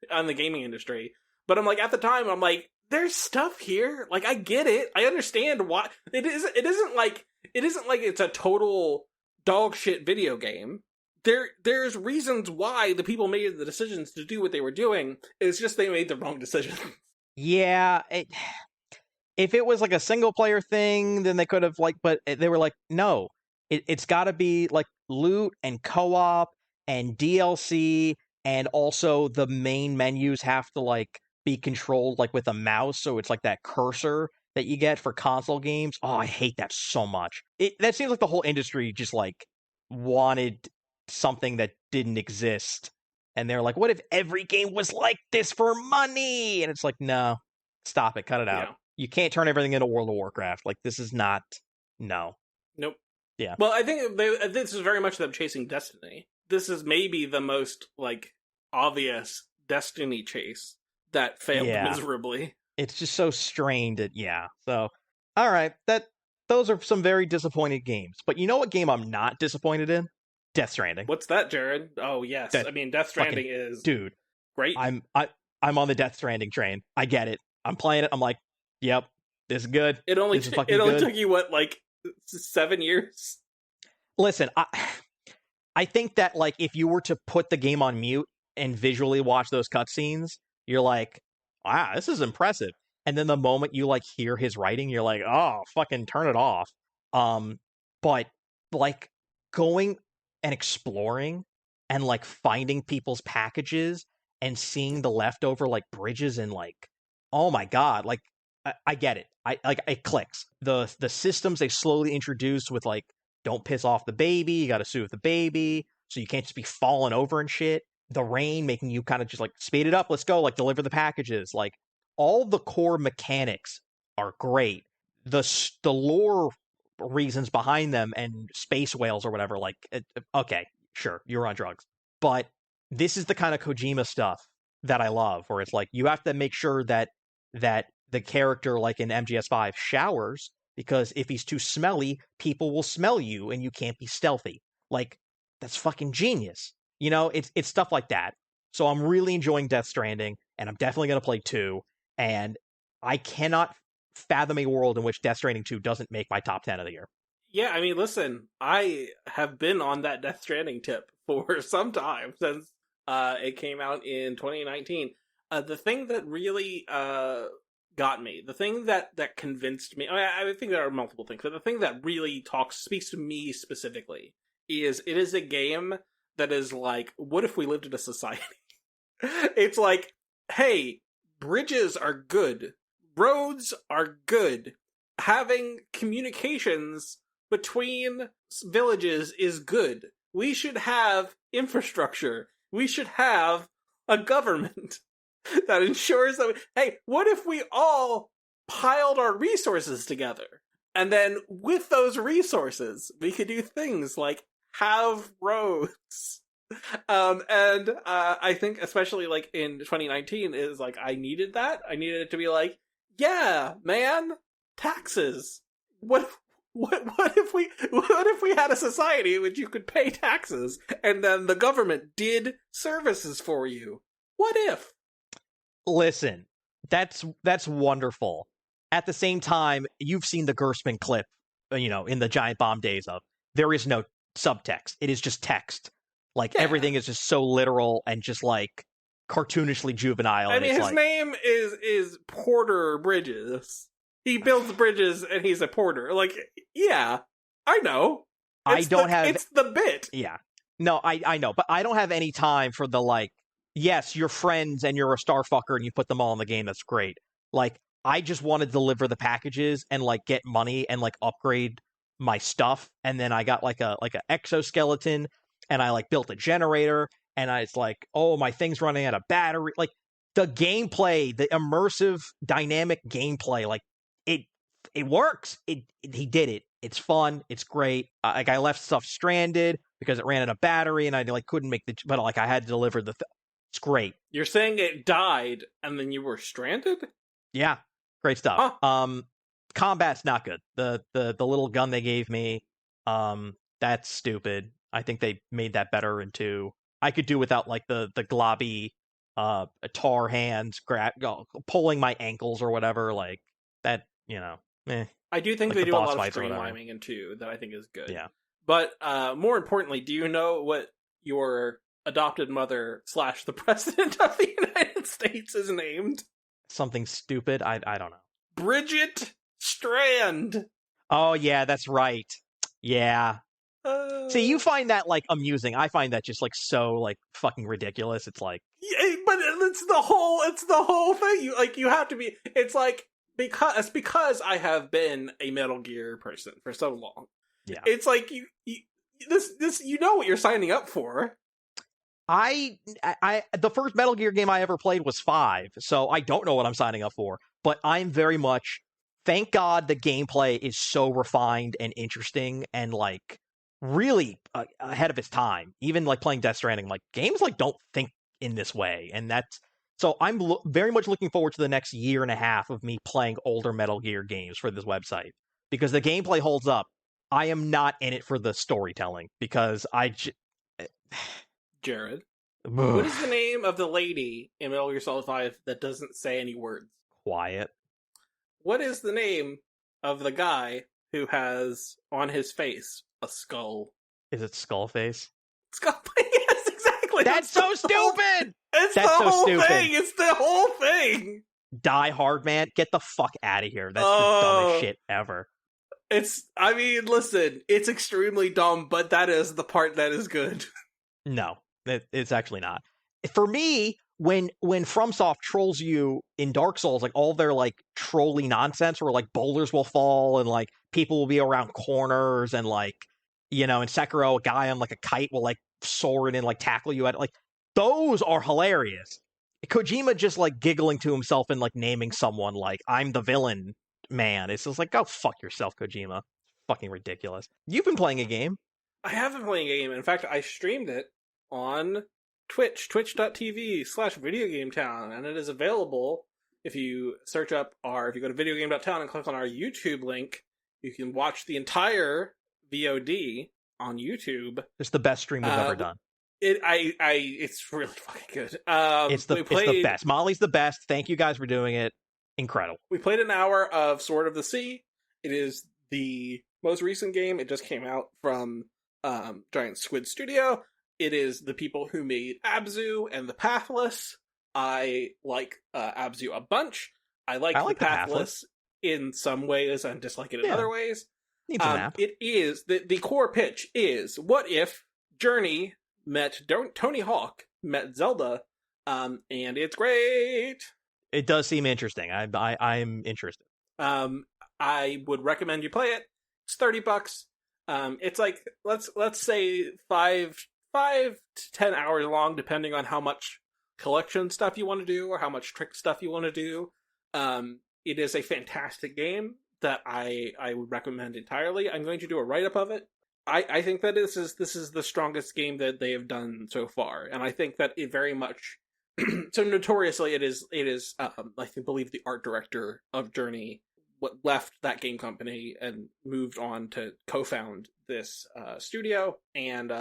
On the gaming industry. But I'm like, at the time, I'm like, there's stuff here. Like, I get it. I understand why. It isn't like it's a total dog shit video game. There's reasons why the people made the decisions to do what they were doing. It's just they made the wrong decision. Yeah, if it was like a single player thing, then they could have but they were like, no, it's got to be like loot and co-op and DLC, and also the main menus have to like be controlled like with a mouse, so it's like that cursor that you get for console games. Oh, I hate that so much. That seems like the whole industry just like wanted something that didn't exist. And they're like, what if every game was like this for money? And it's like, no, stop it. Cut it out. Yeah. You can't turn everything into World of Warcraft. Like, this is not... No. Nope. Yeah. Well, I think this is very much them chasing Destiny. This is maybe the most, like, obvious Destiny chase that failed miserably. It's just so strained. So, all right. Those are some very disappointed games. But you know what game I'm not disappointed in? Death Stranding. What's that, Jared? Oh, yes. I mean, Death Stranding is... Dude. Great. I'm on the Death Stranding train. I get it. I'm playing it. I'm like, yep, this is good. It only took you, what, like 7 years. Listen, I think that like if you were to put the game on mute and visually watch those cutscenes, you're like, wow, this is impressive. And then the moment you like hear his writing, you're like, oh, fucking turn it off. But like going and exploring and like finding people's packages and seeing the leftover like bridges and like, oh my god, like I get it. I like it clicks. The systems they slowly introduce with like, don't piss off the baby, you gotta soothe the baby, so you can't just be falling over and shit. The rain making you kind of just like speed it up, let's go, like deliver the packages. Like all the core mechanics are great. The lore reasons behind them and space whales or whatever, like okay, sure, you're on drugs. But this is the kind of Kojima stuff that I love, where it's like you have to make sure that the character, like in MGS5, showers, because if he's too smelly, people will smell you and you can't be stealthy. Like, that's fucking genius. You know, it's stuff like that. So I'm really enjoying Death Stranding, and I'm definitely going to play 2, and I cannot fathom a world in which Death Stranding 2 doesn't make my top 10 of the year. Yeah, I mean, listen, I have been on that Death Stranding tip for some time, since it came out in 2019. The thing that really got me, the thing that convinced me, I think there are multiple things, but the thing that really speaks to me specifically is it is a game that is like, what if we lived in a society? It's like, hey, bridges are good, roads are good, having communications between villages is good. We should have infrastructure. We should have a government that ensures that hey, what if we all piled our resources together? And then with those resources, we could do things like have roads. And I think especially like in 2019 is like, I needed that. I needed it to be like, yeah, man, taxes. What if we had a society in which you could pay taxes and then the government did services for you? What if? Listen, that's wonderful. At the same time, you've seen the Gersman clip, you know, in the Giant Bomb days of, there is no subtext. It is just text. Like, everything is just so literal and just, like, cartoonishly juvenile. I mean, his name is Porter Bridges. He builds bridges and he's a porter. Like, yeah, I know. It's the bit. Yeah. No, I know, but I don't have any time for the, like, yes, you're friends and you're a star fucker and you put them all in the game, that's great. Like, I just want to deliver the packages and, like, get money and, like, upgrade my stuff. And then I got, like, a exoskeleton, and I, like, built a generator, and it's like, oh, my thing's running out of battery. Like, the gameplay, the immersive, dynamic gameplay, like, it works. He did it. It's fun. It's great. Like, I left stuff stranded because it ran out of battery, and I, like, couldn't make but, like, I had to deliver it's great. You're saying it died, and then you were stranded? Yeah. Great stuff. Huh. Combat's not good. The little gun they gave me, that's stupid. I think they made that better in 2. I could do without, like, the globby tar hands pulling my ankles or whatever, like that, you know. I do think like they do a lot of streamlining in 2 that I think is good. Yeah. But more importantly, do you know what your adopted mother / the president of the United States is named? Something stupid? I don't know. Bridget Strand. Oh, yeah, that's right. Yeah. See, you find that, like, amusing. I find that just, like, so, like, fucking ridiculous. It's like... Yeah, but it's the whole thing. You have to be... It's like, because I have been a Metal Gear person for so long. Yeah. It's like, this you know what you're signing up for. The first Metal Gear game I ever played was 5, so I don't know what I'm signing up for. But I'm very much... Thank God the gameplay is so refined and interesting and, like, really ahead of its time. Even, like, playing Death Stranding, like, games, like, don't think in this way. And that's... So I'm very much looking forward to the next year and a half of me playing older Metal Gear games for this website. Because the gameplay holds up. I am not in it for the storytelling. Because Jared, what is the name of the lady in Metal Gear Solid 5 that doesn't say any words? Quiet. What is the name of the guy who has on his face a skull. Is it Skullface? Skull? Yes, exactly. That's so stupid! That's so the whole stupid. thing. It's the whole thing. Die Hard, man. Get the fuck out of here. That's the dumbest shit ever. I mean, listen, it's extremely dumb, but that is the part that is good. No, it's actually not. For me, when FromSoft trolls you in Dark Souls, like all their like trolly nonsense where like boulders will fall and like people will be around corners and like, you know, in Sekiro, a guy on like a kite will like soar in and like tackle you at like those are hilarious. Kojima just like giggling to himself and like naming someone like I'm the villain, man. It's just like, go fuck yourself, Kojima. Fucking ridiculous. You've been playing a game. I have been playing a game. In fact, I streamed it on Twitch, twitch.tv/videogametown, and it is available if you search up if you go to videogametown and click on our YouTube link, you can watch the entire VOD on YouTube. It's the best stream we've ever done. It's really fucking good. It's the best. Molly's the best. Thank you guys for doing it. Incredible. We played an hour of Sword of the Sea. It is the most recent game. It just came out from Giant Squid Studio. It is the people who made Abzu and the Pathless. I like Abzu a bunch. I like the Pathless in some ways and dislike it in other ways. Needs a nap. It is the core pitch is what if Journey met Tony Hawk met Zelda, and it's great. It does seem interesting. I'm interested. I would recommend you play it. It's $30. It's like let's say 5 to 10 hours long, depending on how much collection stuff you want to do or how much trick stuff you want to do. It is a fantastic game that I would recommend entirely. I'm going to do a write-up of it. I think that this is the strongest game that they have done so far, and I think that it very much so notoriously it is I believe the art director of Journey left that game company and moved on to co-found this studio, and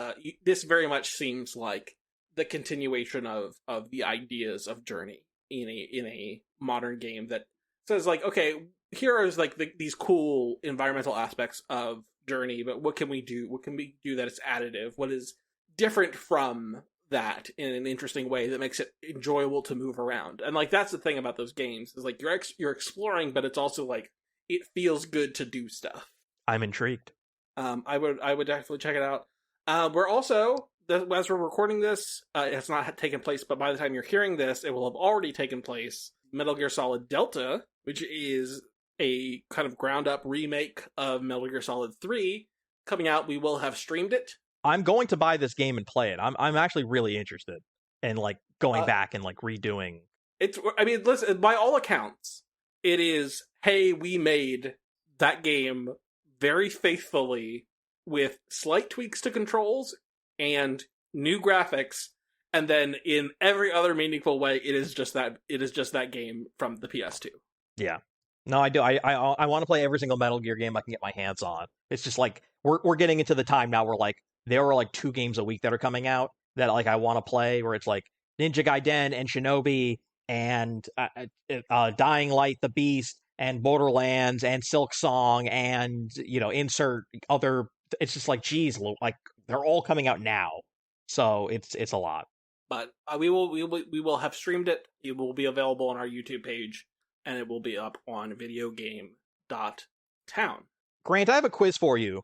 this very much seems like the continuation of the ideas of Journey in a modern game that says like, okay, here is like these cool environmental aspects of Journey, but what can we do? What can we do that is additive? What is different from that in an interesting way that makes it enjoyable to move around? And like that's the thing about those games is like you're exploring, but it's also like it feels good to do stuff. I'm intrigued. I would definitely check it out. We're also as we're recording this, it's not taken place, but by the time you're hearing this, it will have already taken place. Metal Gear Solid Delta, which is a kind of ground up remake of Metal Gear Solid 3 coming out. We will have streamed it. I'm going to buy this game and play it. I'm actually really interested in like going back and like redoing. Listen, by all accounts, it is, hey, we made that game very faithfully with slight tweaks to controls and new graphics, and then in every other meaningful way, it is just that game from the PS2. Yeah. No, I do. I want to play every single Metal Gear game I can get my hands on. It's just like we're getting into the time now where like there are like 2 games a week that are coming out that like I want to play, where it's like Ninja Gaiden and Shinobi and Dying Light, The Beast, and Borderlands and Silk Song and insert other. It's just like, geez, like they're all coming out now, so it's a lot. But we will have streamed it. It will be available on our YouTube page. And it will be up on videogame.town. Grant, I have a quiz for you.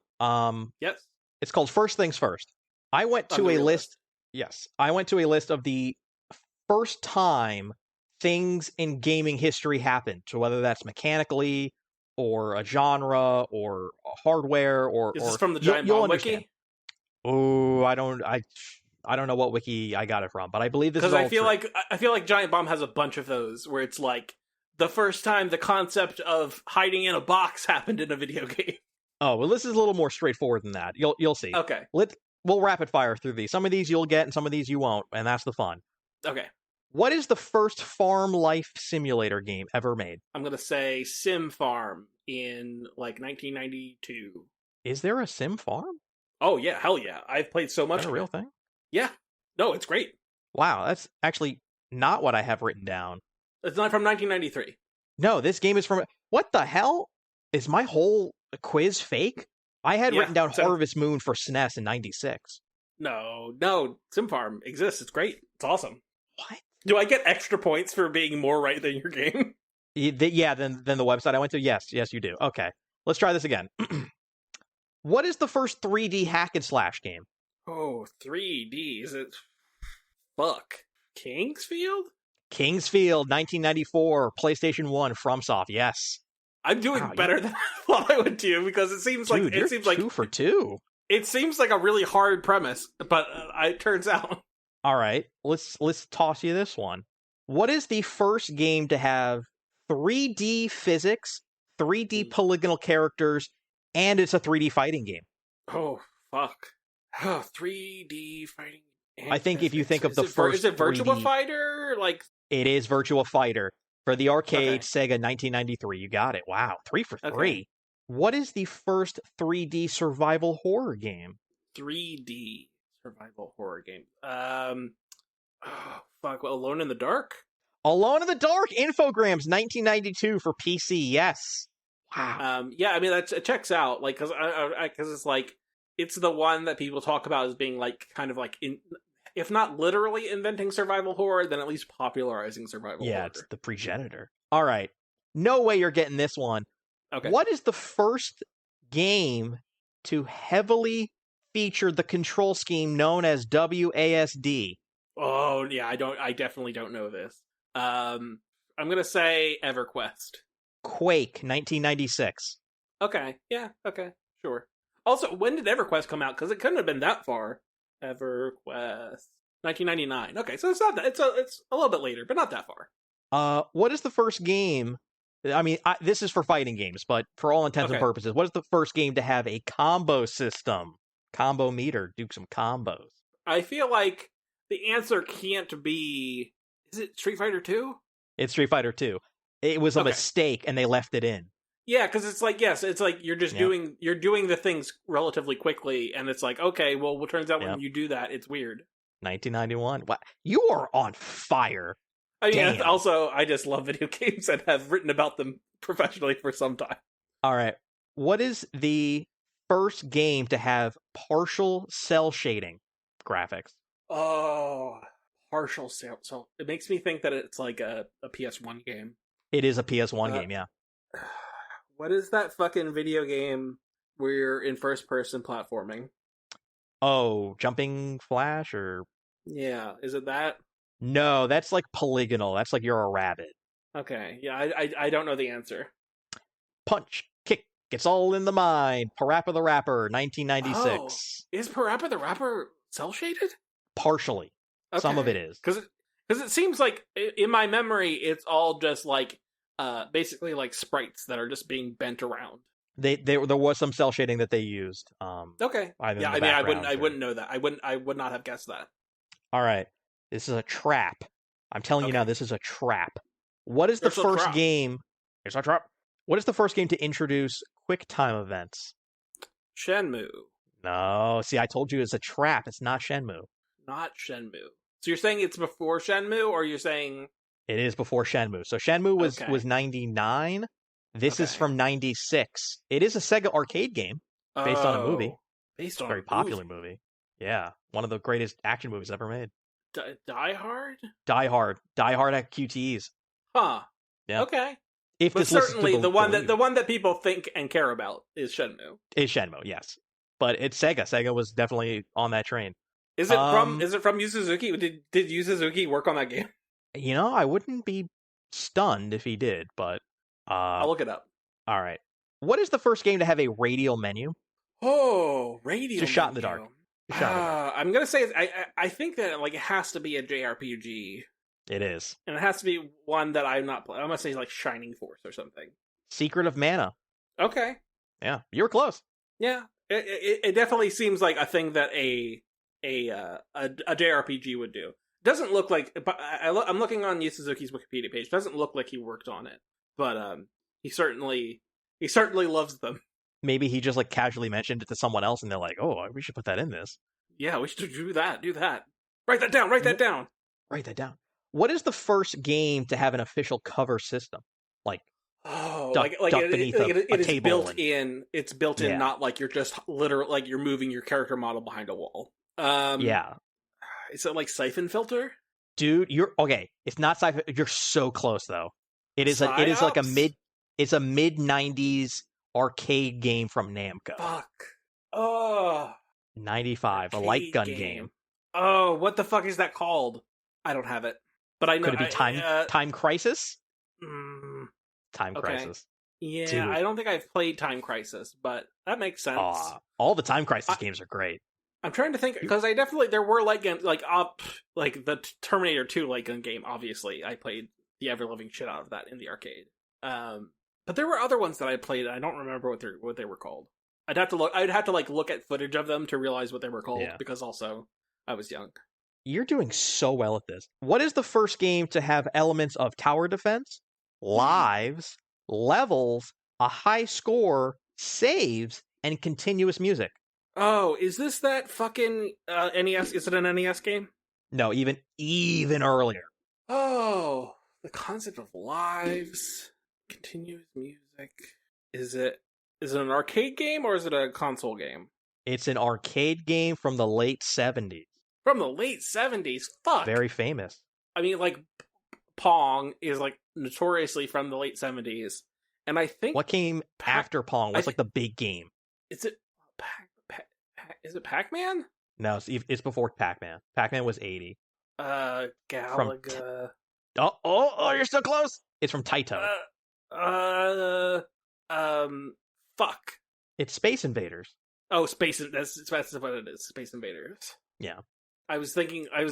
Yes. It's called First Things First. I went to a list. Yes. I went to a list of the first time things in gaming history happened. So whether that's mechanically or a genre or hardware or... Is this from the Giant Bomb Wiki? Oh, I don't know what wiki I got it from, but I believe this is all true. I feel like Giant Bomb has a bunch of those where it's like the first time the concept of hiding in a box happened in a video game. Oh, well, this is a little more straightforward than that. You'll see. Okay. We'll rapid fire through these. Some of these you'll get and some of these you won't, and that's the fun. Okay. What is the first farm life simulator game ever made? I'm going to say Sim Farm in like 1992. Is there a Sim Farm? Oh, yeah. Hell yeah. I've played so much. Is that a real thing? Yeah. No, it's great. Wow, that's actually not what I have written down. It's not from 1993. No, this game is from... What the hell? Is my whole A quiz fake? I had written down Harvest Moon for SNES in 96. No, Sim Farm exists. It's great. It's awesome. What? Do I get extra points for being more right than your game? Yeah, than the website I went to? Yes, you do. Okay, let's try this again. What is the first 3D hack and slash game? Oh, 3D. Is it... Fuck. Kingsfield? Kingsfield, 1994, PlayStation 1, FromSoft, yes. I'm doing better than I thought I would do, because it seems like... Dude, you're 2 for 2. It seems like a really hard premise, but it turns out... All right, let's toss you this one. What is the first game to have 3D physics, 3D polygonal characters, and it's a 3D fighting game? Oh, fuck. 3D fighting. I think if you think of the first... Is it Virtua Fighter? Like... It is Virtua Fighter. For the arcade, Sega, 1993. You got it. Wow, 3 for 3. Okay. What is the first 3D survival horror game? 3D survival horror game. Fuck. Well, Alone in the Dark? Alone in the Dark! Infogrames, 1992 for PC, yes. Wow. Yeah, I mean, it checks out. Like, because it's like, it's the one that people talk about as being like, kind of like, if not literally inventing survival horror, then at least popularizing survival horror. Yeah, it's the progenitor. All right. No way you're getting this one. Okay. What is the first game to heavily feature the control scheme known as WASD? Oh, yeah, I definitely don't know this. I'm going to say EverQuest. Quake, 1996. Okay. Yeah, okay. Sure. Also, when did EverQuest come out? Because it couldn't have been that far. EverQuest 1999. Okay, so it's not that. It's a little bit later, but not that far. What is the first game? I mean, this is for fighting games, but for all intents and purposes, what is the first game to have a combo system? Combo meter, do some combos. I feel like the answer can't be. Is it Street Fighter 2? It's Street Fighter 2. It was a mistake, and they left it in. Yeah, because it's like, yes, it's like you're just doing the things relatively quickly, and it's like, okay, well, it turns out when you do that, it's weird. 1991. Wow. You are on fire. I mean, also, I just love video games and have written about them professionally for some time. All right. What is the first game to have partial cell shading graphics? Oh, partial cell. So it makes me think that it's like a PS1 game. It is a PS1 game, yeah. What is that fucking video game where you're in first-person platforming? Oh, Jumping Flash or... Yeah, is it that? No, that's like polygonal. That's like you're a rabbit. Okay, yeah, I don't know the answer. Punch, kick, it's all in the mind. Parappa the Rapper, 1996. Oh, is Parappa the Rapper cel-shaded? Partially. Okay. Some of it is. Because it seems like, in my memory, it's all just like... basically like sprites that are just being bent around. There was some cell shading that they used. Okay. Yeah, I mean, I wouldn't know that. I would not have guessed that. All right, this is a trap. I'm telling you now, this is a trap. What is the first game? It's a trap. What is the first game to introduce QuickTime events? Shenmue. No, see, I told you it's a trap. It's not Shenmue. Not Shenmue. So you're saying it's before Shenmue, or you're saying... It is before Shenmue. So Shenmue was 99. This is from 96. It is a Sega arcade game based on a movie. Based on a very popular movie. Yeah, one of the greatest action movies ever made. Die Hard? Die Hard. Die Hard at QTEs. Huh. Yeah. Okay. But certainly the one that people think and care about is Shenmue. Is Shenmue, yes. But it's Sega. Sega was definitely on that train. Is it from Yu Suzuki? Did Yu Suzuki work on that game? You know, I wouldn't be stunned if he did, but... I'll look it up. All right. What is the first game to have a radial menu? Oh, radial Just shot in the dark. I'm going to say, I think that like it has to be a JRPG. It is. And it has to be one that I'm not playing. I'm going to say like Shining Force or something. Secret of Mana. Okay. Yeah, you were close. Yeah. It definitely seems like a thing that a JRPG would do. Doesn't look like, but I'm looking on Yu Suzuki's Wikipedia page. Doesn't look like he worked on it, but he certainly loves them. Maybe he just like casually mentioned it to someone else, and they're like, "Oh, we should put that in this." Yeah, we should do that. Do that. Write that down. Write that down. Write that down. What is the first game to have an official cover system? Like Oh, duck beneath it a is table. Built in. It's built in, not like you're just literally like you're moving your character model behind a wall. Yeah. Is it like Siphon Filter? Dude, you're okay. It's not sci-fi. You're so close though. It is like a mid 90s arcade game from Namco. Fuck. Oh. 95, a light gun game. Oh, what the fuck is that called? I don't have it. But I know. Could it be Time Crisis? Time Crisis. Yeah, dude. I don't think I've played Time Crisis, but that makes sense. All the Time Crisis games are great. I'm trying to think, because there were light guns, like the Terminator 2 light gun game, obviously. I played the ever-living shit out of that in the arcade. But there were other ones that I played, and I don't remember what they were called. I'd have to look at footage of them to realize what they were called, because also I was young. You're doing so well at this. What is the first game to have elements of tower defense, lives, levels, a high score, saves, and continuous music? Oh, is this that fucking NES? Is it an NES game? No, even earlier. Oh, the concept of lives, continuous music. Is it an arcade game or is it a console game? It's an arcade game from the late 70s. From the late 70s? Fuck. Very famous. I mean, like, Pong is, like, notoriously from the late 70s. And I think... What came after Pong was, like, the big game. Is it... Is it Pac-Man? No, it's before Pac-Man. Pac-Man was 80. Galaga... Oh, you're so close! It's from Taito. Fuck. It's Space Invaders. Oh, that's what it is. Space Invaders. Yeah. I was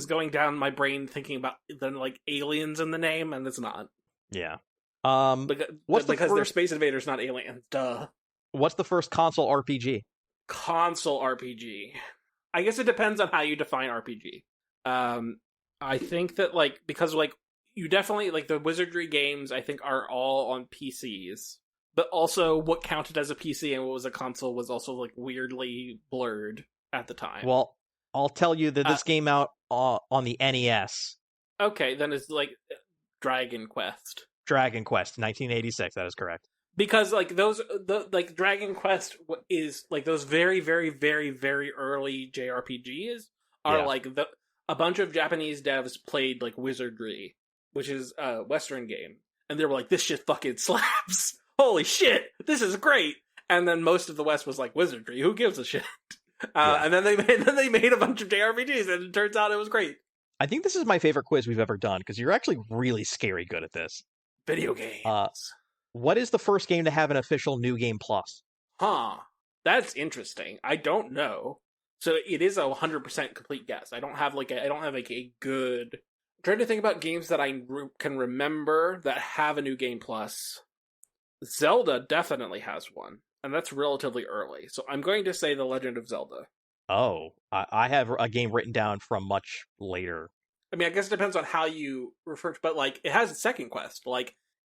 going down my brain thinking about then like aliens in the name, and it's not. Yeah. Because they're Space Invaders, not aliens. Duh. What's the first console RPG? Console RPG. I guess it depends on how you define RPG. I think that because you definitely the Wizardry games I think are all on PCs. But also, what counted as a PC and what was a console was also weirdly blurred at the time. Well, I'll tell you that this came out on the NES. Okay, then it's Dragon Quest. Dragon Quest, 1986. That is correct. Because Dragon Quest is those very, very, very, very early JRPGs are a bunch of Japanese devs played Wizardry, which is a Western game, and they were like, "This shit fucking slaps." Holy shit, this is great! And then most of the West was like, Wizardry, who gives a shit? And then they made a bunch of JRPGs, and it turns out it was great. I think this is my favorite quiz we've ever done, because you're actually really scary good at this. Video games. What is the first game to have an official New Game Plus? Huh. That's interesting. I don't know. So it is a 100% complete guess. I don't have a good... I'm trying to think about games that I can remember that have a New Game Plus. Zelda definitely has one, and that's relatively early. So I'm going to say The Legend of Zelda. Oh, I have a game written down from much later. I mean, I guess it depends on how you refer to, but it has a second quest.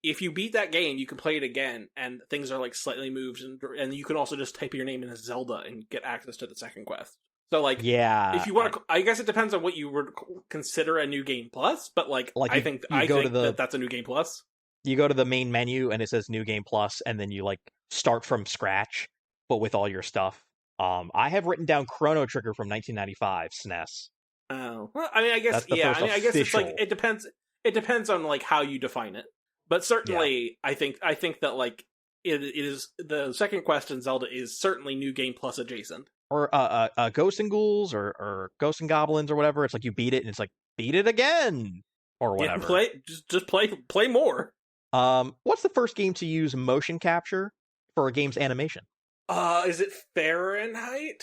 If you beat that game, you can play it again, and things are slightly moved, and you can also just type your name in as Zelda and get access to the second quest. So yeah, if you want to, I guess it depends on what you would consider a New Game Plus. But I think that's a New Game Plus. You go to the main menu and it says New Game Plus, and then you start from scratch, but with all your stuff. I have written down Chrono Trigger from 1995 SNES. Oh, well, I mean, I guess I guess it's it depends. It depends on how you define it. But certainly, I think that it is the second quest in Zelda is certainly New Game Plus adjacent. Or Ghosts and Ghouls or Ghosts and Goblins or whatever. It's you beat it and it's beat it again or whatever. Yeah, just play more. What's the first game to use motion capture for a game's animation? Is it Fahrenheit?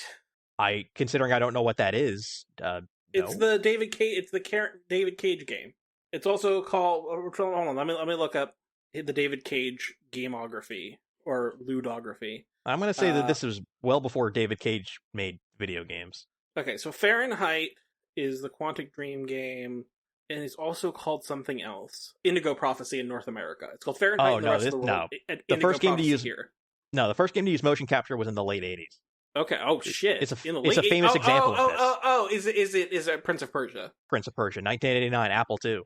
Considering I don't know what that is. It's the David Cage. It's the David Cage game. It's also called. Hold on, let me look up the David Cage gameography or ludography. I'm going to say that this was well before David Cage made video games. Okay, so Fahrenheit is the Quantic Dream game. And it's also called something else. Indigo Prophecy in North America. It's called Fahrenheit in the rest of the world. No. The first game to use here. No, the first game to use motion capture was in the late 80s. Okay. Oh shit. It's a famous example of this. Is it Prince of Persia? Prince of Persia, 1989, Apple II.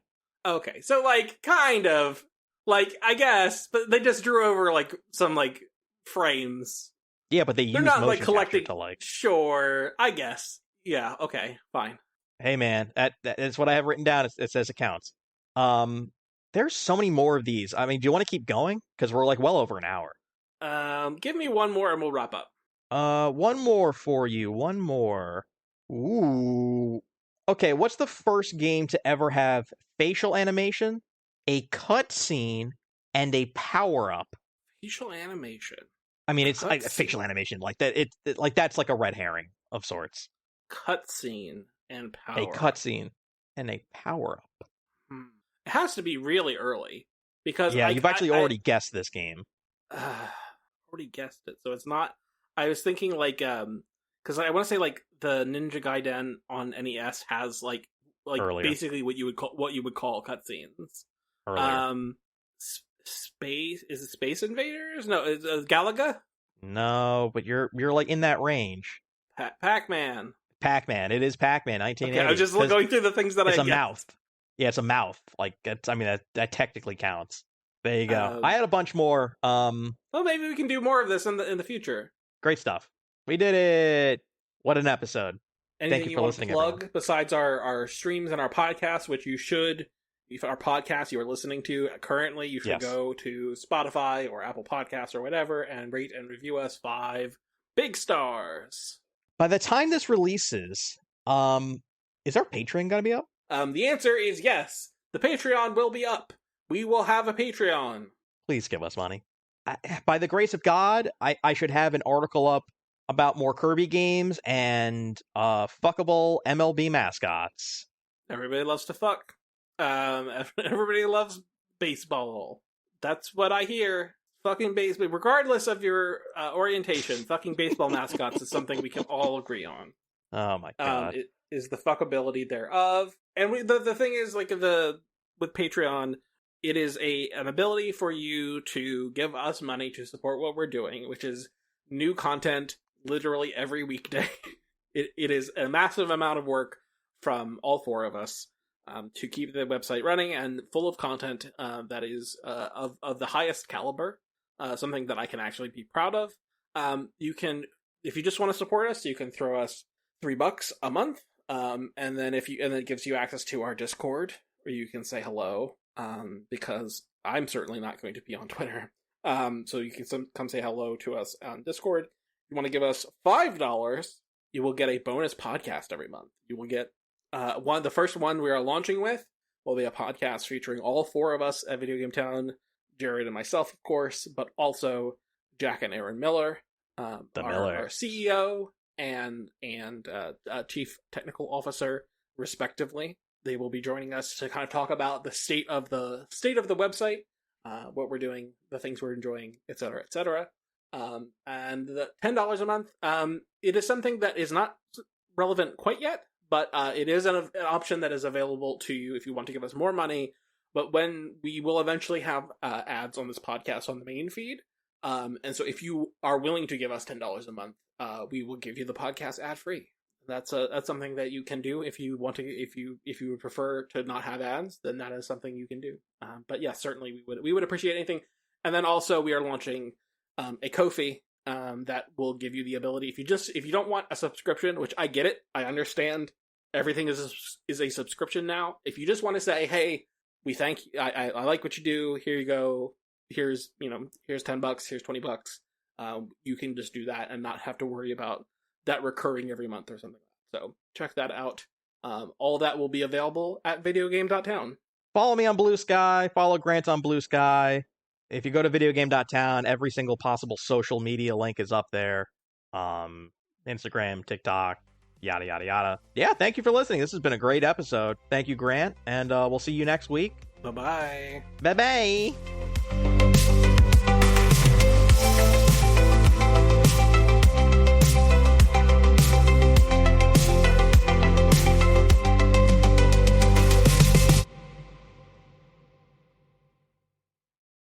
Okay. So kind of Like, I guess, but they just drew over like some like frames. Yeah, but they're not like collecting. To, like... Sure, I guess. Yeah. Okay. Fine. Hey, man, that's what I have written down. It says it counts. There's so many more of these. I mean, do you want to keep going? Because we're like well over an hour. Give me one more and we'll wrap up. One more for you. One more. Ooh. Okay, what's the first game to ever have facial animation, a cutscene, and a power-up? Facial animation. I mean, it's like a facial animation like that. Like that's like a red herring of sorts. Cutscene and power. A cutscene and a power-up. It has to be really early because you've actually already guessed this game. Already guessed it, so it's not. I was thinking like because I want to say like the Ninja Gaiden on NES has like earlier. Basically what you would call cutscenes. Earlier. Space is it Space Invaders? No, is Galaga? No, but you're like in that range. Pac-Man. Pac-Man. It is Pac-Man. 1980. Okay, I was just going through the things that it's a mouth. Yeah, it's a mouth. Like that technically counts. There you go. I had a bunch more. Well, maybe we can do more of this in the future. Great stuff. We did it. What an episode. Anything Thank you for listening, to plug everyone. Besides our streams and our podcasts, which you should. If our podcast you are listening to currently, you should go to Spotify or Apple Podcasts or whatever and rate and review us 5 big stars. By the time this releases, is our Patreon going to be up? The answer is yes. The Patreon will be up. We will have a Patreon. Please give us money. By the grace of God, I should have an article up about more Kirby games and fuckable MLB mascots. Everybody loves to fuck. Everybody loves baseball. That's what I hear. Fucking baseball, regardless of your orientation, fucking baseball mascots is something we can all agree on. Oh my god! It is the fuckability thereof, and the thing is, like with Patreon, it is an ability for you to give us money to support what we're doing, which is new content literally every weekday. It is a massive amount of work from all 4 of us. To keep the website running and full of content that is of the highest caliber, something that I can actually be proud of. You can, if you just want to support us, you can throw us $3 a month, and then it gives you access to our Discord where you can say hello. Because I'm certainly not going to be on Twitter, so you can come say hello to us on Discord. If you want to give us $5, you will get a bonus podcast every month. You will get the first one we are launching with will be a podcast featuring all 4 of us at Video Game Town, Jared and myself, of course, but also Jack and Aaron Miller, our CEO and Chief Technical Officer, respectively. They will be joining us to kind of talk about the state of the website, what we're doing, the things we're enjoying, etc., etc. And the $10 a month, it is something that is not relevant quite yet. But it is an option that is available to you if you want to give us more money. But when we will eventually have ads on this podcast on the main feed, and so if you are willing to give us $10 a month, we will give you the podcast ad free. That's something that you can do if you want to. If you would prefer to not have ads, then that is something you can do. But yes, certainly we would appreciate anything. And then also we are launching a Ko-fi that will give you the ability if you don't want a subscription, which I get it, I understand. Everything is a subscription now. If you just want to say, hey, we thank you, I like what you do, here you go, here's $10, here's $20, you can just do that and not have to worry about that recurring every month or something. So check that out. All that will be available at videogame.town. Follow me on Blue Sky, follow Grant on Blue Sky. If you go to videogame.town, every single possible social media link is up there. Instagram, TikTok, yada, yada, yada. Yeah, thank you for listening. This has been a great episode. Thank you, Grant, and we'll see you next week. Bye-bye. Bye-bye.